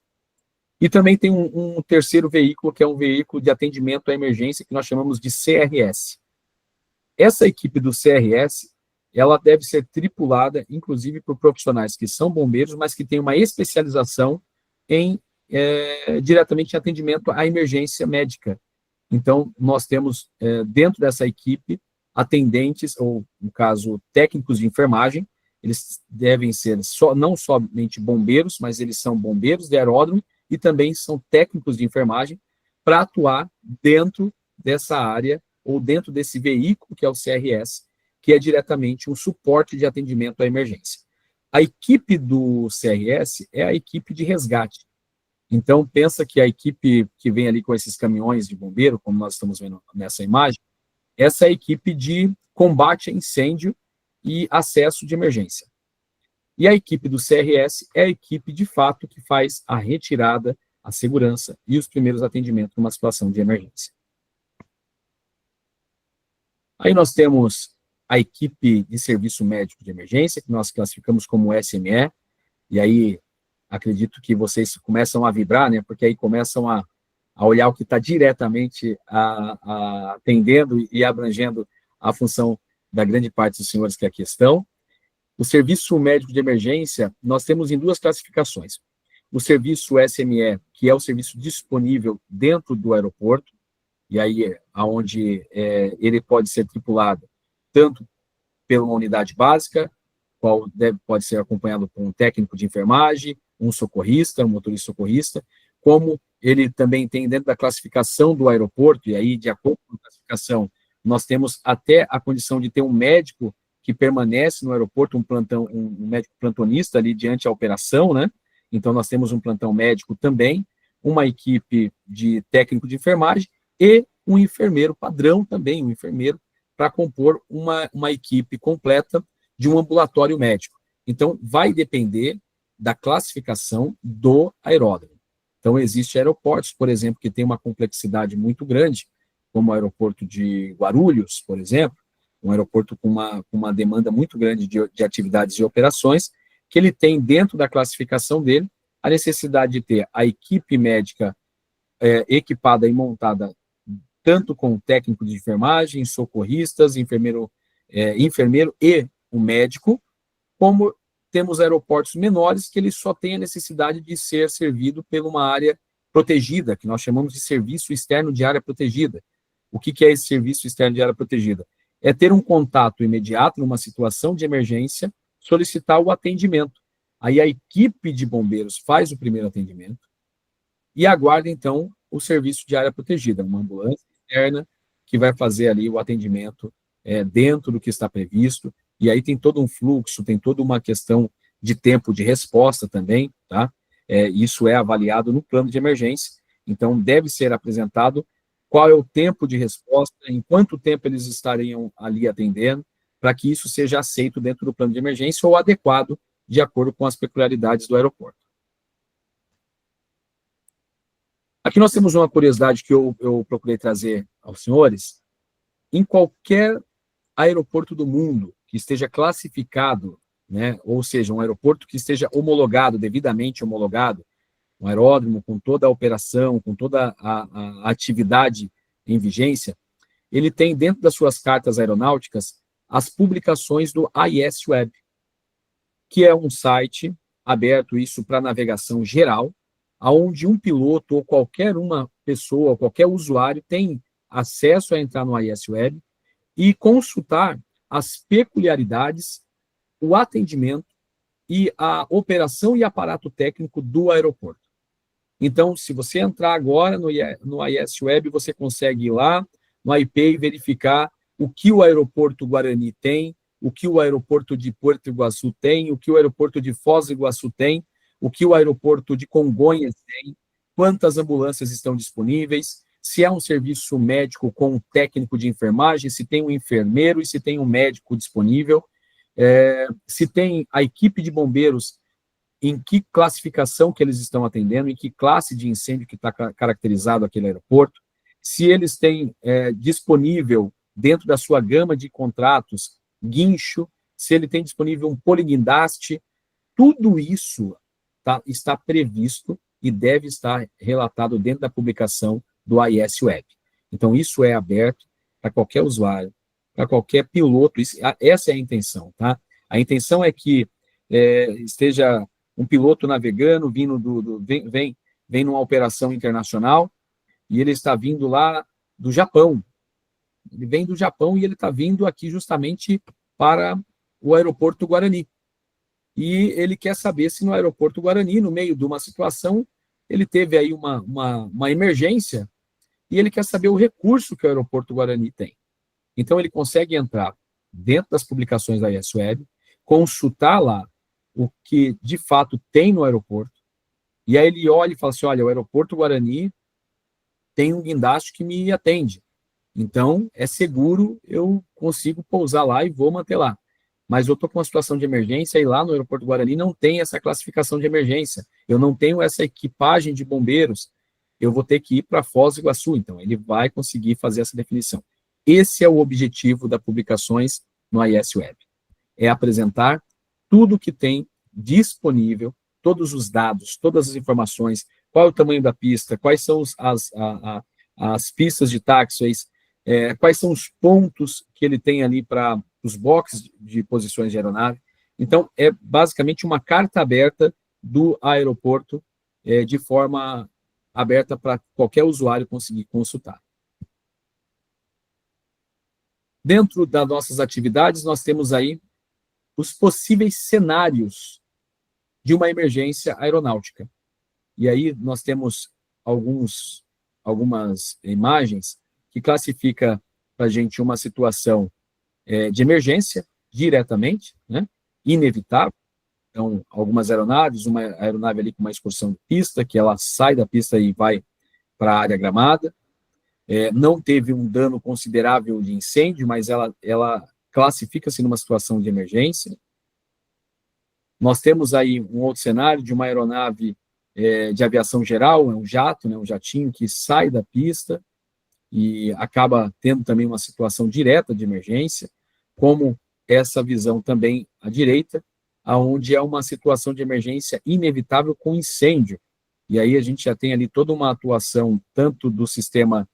e também tem um terceiro veículo, que é um veículo de atendimento à emergência, que nós chamamos de CRS. Essa equipe do CRS, ela deve ser tripulada, inclusive, por profissionais que são bombeiros, mas que têm uma especialização em diretamente em atendimento à emergência médica. Então, nós temos, dentro dessa equipe, atendentes, ou, no caso, técnicos de enfermagem. Eles devem ser não somente bombeiros, mas eles são bombeiros de aeródromo e também são técnicos de enfermagem para atuar dentro dessa área ou dentro desse veículo que é o CRS, que é diretamente um suporte de atendimento à emergência. A equipe do CRS é a equipe de resgate. Então, pensa que a equipe que vem ali com esses caminhões de bombeiro, como nós estamos vendo nessa imagem, essa é a equipe de combate a incêndio e acesso de emergência. E a equipe do CRS é a equipe, de fato, que faz a retirada, a segurança e os primeiros atendimentos numa situação de emergência. Aí nós temos a equipe de serviço médico de emergência, que nós classificamos como SME, e aí acredito que vocês começam a vibrar, né, porque aí começam a olhar o que está diretamente atendendo e abrangendo a função da grande parte dos senhores que aqui estão. O serviço médico de emergência, nós temos em duas classificações. O serviço SME, que é o serviço disponível dentro do aeroporto, e aí onde ele pode ser tripulado tanto pela uma unidade básica, qual pode ser acompanhado por um técnico de enfermagem, um socorrista, um motorista socorrista, como ele também tem dentro da classificação do aeroporto, e aí, de acordo com a classificação, nós temos até a condição de ter um médico que permanece no aeroporto, um médico plantonista ali diante a operação, né? Então, nós temos um plantão médico também, uma equipe de técnico de enfermagem e um enfermeiro padrão também, um enfermeiro para compor uma equipe completa de um ambulatório médico. Então, vai depender da classificação do aeródromo. Então, existem aeroportos, por exemplo, que tem uma complexidade muito grande, como o aeroporto de Guarulhos, por exemplo, um aeroporto com uma demanda muito grande de atividades e operações, que ele tem dentro da classificação dele a necessidade de ter a equipe médica equipada e montada tanto com técnico de enfermagem, socorristas, enfermeiro e o médico, como temos aeroportos menores que ele só tem a necessidade de ser servido por uma área protegida, que nós chamamos de serviço externo de área protegida. O que é esse serviço externo de área protegida? É ter um contato imediato numa situação de emergência, solicitar o atendimento. Aí a equipe de bombeiros faz o primeiro atendimento e aguarda, então, o serviço de área protegida, uma ambulância externa que vai fazer ali o atendimento dentro do que está previsto, e aí tem todo um fluxo, tem toda uma questão de tempo de resposta também, tá? Isso é avaliado no plano de emergência, então deve ser apresentado qual é o tempo de resposta, em quanto tempo eles estariam ali atendendo, para que isso seja aceito dentro do plano de emergência ou adequado de acordo com as peculiaridades do aeroporto. Aqui nós temos uma curiosidade que eu procurei trazer aos senhores. Em qualquer aeroporto do mundo que esteja classificado, né, ou seja, um aeroporto que esteja homologado, devidamente homologado, um aeródromo com toda a operação, com toda a atividade em vigência, ele tem dentro das suas cartas aeronáuticas as publicações do AIS Web, que é um site aberto isso para navegação geral, onde um piloto ou qualquer uma pessoa, qualquer usuário tem acesso a entrar no AIS Web e consultar as peculiaridades, o atendimento e a operação e aparato técnico do aeroporto. Então, se você entrar agora no AIS Web, você consegue ir lá no IP e verificar o que o aeroporto Guarani tem, o que o aeroporto de Porto Iguaçu tem, o que o aeroporto de Foz do Iguaçu tem, o que o aeroporto de Congonhas tem, quantas ambulâncias estão disponíveis, se é um serviço médico com um técnico de enfermagem, se tem um enfermeiro e se tem um médico disponível, se tem a equipe de bombeiros, em que classificação que eles estão atendendo, em que classe de incêndio que está caracterizado aquele aeroporto, se eles têm disponível, dentro da sua gama de contratos, guincho, se ele tem disponível um poliguindaste, tudo isso está previsto e deve estar relatado dentro da publicação do AIS Web. Então, isso é aberto para qualquer usuário, para qualquer piloto, essa é a intenção, tá? A intenção é que esteja um piloto navegando, vem vem numa operação internacional, e ele está vindo lá do Japão. Ele vem do Japão e ele está vindo aqui justamente para o aeroporto Guarani. E ele quer saber se no aeroporto Guarani, no meio de uma situação, ele teve aí uma emergência, e ele quer saber o recurso que o aeroporto Guarani tem. Então, ele consegue entrar dentro das publicações da ISWeb, consultar lá o que, de fato, tem no aeroporto, e aí ele olha e fala assim, olha, o aeroporto Guarani tem um guindaste que me atende. Então, é seguro, eu consigo pousar lá e vou manter lá. Mas eu estou com uma situação de emergência e lá no aeroporto Guarani não tem essa classificação de emergência. Eu não tenho essa equipagem de bombeiros. Eu vou ter que ir para Foz do Iguaçu. Então, ele vai conseguir fazer essa definição. Esse é o objetivo das publicações no ISWeb. É apresentar tudo que tem disponível, todos os dados, todas as informações, qual é o tamanho da pista, quais são as pistas de taxiways, quais são os pontos que ele tem ali para os boxes de posições de aeronave. Então, é basicamente uma carta aberta do aeroporto, de forma aberta para qualquer usuário conseguir consultar. Dentro das nossas atividades, nós temos aí os possíveis cenários de uma emergência aeronáutica. E aí nós temos algumas imagens que classifica para a gente uma situação de emergência diretamente, né, inevitável. Então, algumas aeronaves, uma aeronave ali com uma excursão de pista, que ela sai da pista e vai para a área gramada. Não teve um dano considerável de incêndio, mas ela classifica-se numa situação de emergência. Nós temos aí um outro cenário de uma aeronave de aviação geral, um jato, né, um jatinho que sai da pista e acaba tendo também uma situação direta de emergência, como essa visão também à direita, onde é uma situação de emergência inevitável com incêndio. E aí a gente já tem ali toda uma atuação tanto do sistema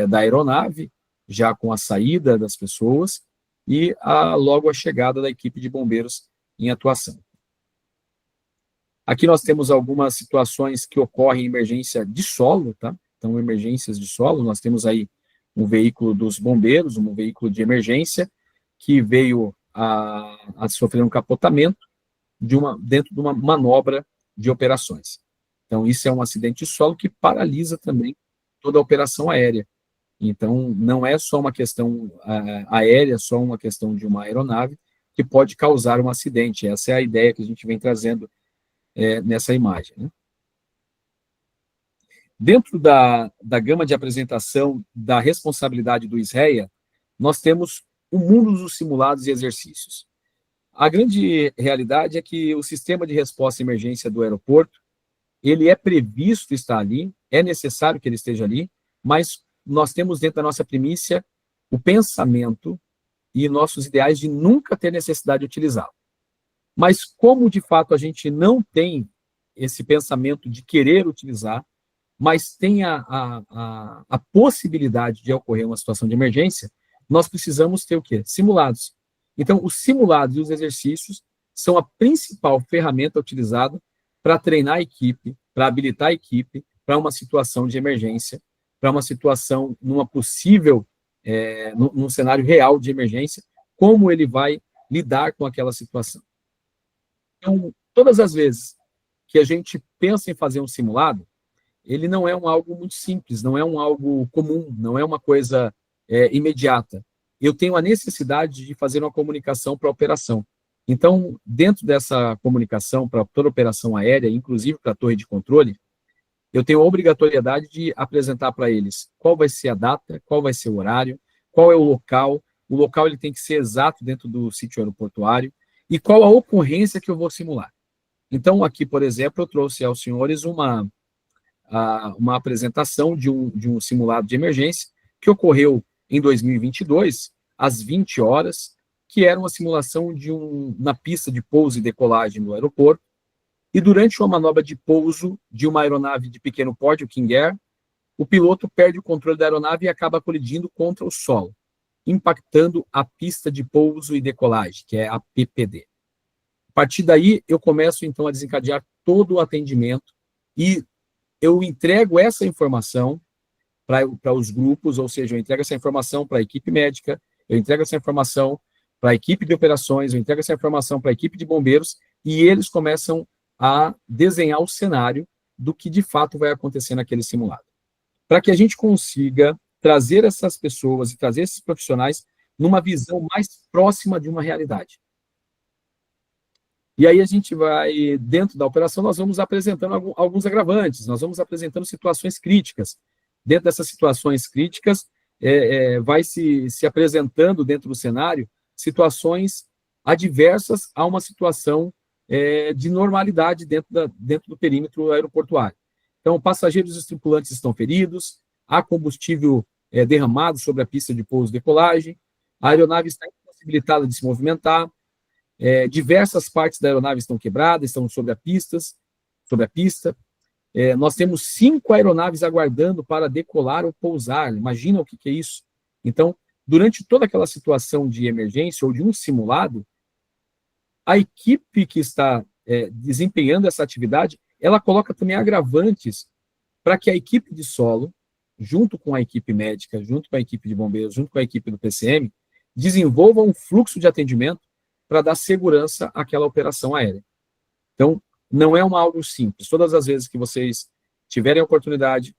da aeronave, já com a saída das pessoas, e logo a chegada da equipe de bombeiros em atuação. Aqui nós temos algumas situações que ocorrem em emergência de solo, tá? Então, emergências de solo, nós temos aí um veículo dos bombeiros, um veículo de emergência, que veio a sofrer um capotamento dentro de uma manobra de operações. Então, isso é um acidente de solo que paralisa também toda a operação aérea. Então, não é só uma questão aérea, só uma questão de uma aeronave que pode causar um acidente. Essa é a ideia que a gente vem trazendo nessa imagem, né? Dentro da gama de apresentação da responsabilidade do ISREA, nós temos o mundo dos simulados e exercícios. A grande realidade é que o sistema de resposta à emergência do aeroporto, ele é previsto estar ali, é necessário que ele esteja ali, mas nós temos dentro da nossa primícia o pensamento e nossos ideais de nunca ter necessidade de utilizá-lo. Mas como, de fato, a gente não tem esse pensamento de querer utilizar, mas tem a possibilidade de ocorrer uma situação de emergência, nós precisamos ter o quê? Simulados. Então, os simulados e os exercícios são a principal ferramenta utilizada para treinar a equipe, para habilitar a equipe para uma situação de emergência, para uma situação numa possível, num cenário real de emergência, como ele vai lidar com aquela situação. Então, todas as vezes que a gente pensa em fazer um simulado, ele não é algo muito simples, não é algo comum, não é uma coisa imediata. Eu tenho a necessidade de fazer uma comunicação para a operação. Então, dentro dessa comunicação para toda a operação aérea, inclusive para a torre de controle, eu tenho a obrigatoriedade de apresentar para eles qual vai ser a data, qual vai ser o horário, qual é o local ele tem que ser exato dentro do sítio aeroportuário, e qual a ocorrência que eu vou simular. Então, aqui, por exemplo, eu trouxe aos senhores uma apresentação de um simulado de emergência que ocorreu em 2022, às 20 horas, que era uma simulação na pista de pouso e decolagem do aeroporto, e durante uma manobra de pouso de uma aeronave de pequeno porte, o King Air, o piloto perde o controle da aeronave e acaba colidindo contra o solo, impactando a pista de pouso e decolagem, que é a PPD. A partir daí, eu começo, então, a desencadear todo o atendimento e eu entrego essa informação para os grupos, ou seja, eu entrego essa informação para a equipe médica, eu entrego essa informação para a equipe de operações, eu entrego essa informação para a equipe de bombeiros, e eles começam a desenhar o cenário do que de fato vai acontecer naquele simulado. Para que a gente consiga trazer essas pessoas e trazer esses profissionais numa visão mais próxima de uma realidade. E aí a gente vai, dentro da operação, nós vamos apresentando alguns agravantes, nós vamos apresentando situações críticas. Dentro dessas situações críticas, vai se apresentando dentro do cenário situações adversas a uma situação de normalidade dentro do perímetro aeroportuário. Então, passageiros e tripulantes estão feridos, há combustível derramado sobre a pista de pouso e decolagem, a aeronave está impossibilitada de se movimentar, diversas partes da aeronave estão quebradas, estão sobre a pista. Nós temos 5 aeronaves aguardando para decolar ou pousar. Imagina o que é isso. Então, durante toda aquela situação de emergência ou de um simulado, a equipe que está desempenhando essa atividade, ela coloca também agravantes para que a equipe de solo, junto com a equipe médica, junto com a equipe de bombeiros, junto com a equipe do PCM, desenvolva um fluxo de atendimento para dar segurança àquela operação aérea. Então, não é algo simples. Todas as vezes que vocês tiverem a oportunidade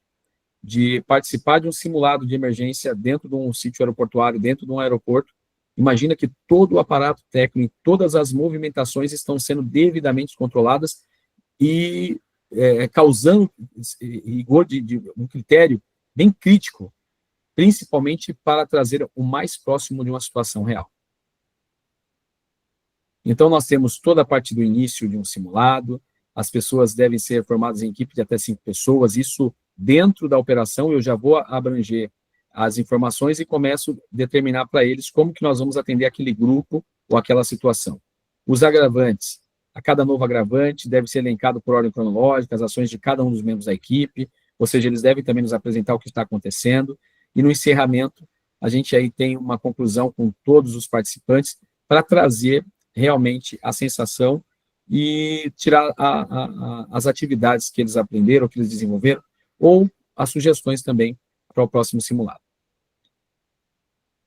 de participar de um simulado de emergência dentro de um sítio aeroportuário, dentro de um aeroporto, imagina que todo o aparato técnico, todas as movimentações estão sendo devidamente controladas e causando rigor de um critério bem crítico, principalmente para trazer o mais próximo de uma situação real. Então, nós temos toda a parte do início de um simulado, as pessoas devem ser formadas em equipe de até 5 pessoas, isso dentro da operação eu já vou abranger as informações e começo a determinar para eles como que nós vamos atender aquele grupo ou aquela situação. Os agravantes, a cada novo agravante deve ser elencado por ordem cronológica, as ações de cada um dos membros da equipe, ou seja, eles devem também nos apresentar o que está acontecendo, e no encerramento, a gente aí tem uma conclusão com todos os participantes para trazer realmente a sensação e tirar as atividades que eles aprenderam, que eles desenvolveram, ou as sugestões também para o próximo simulado.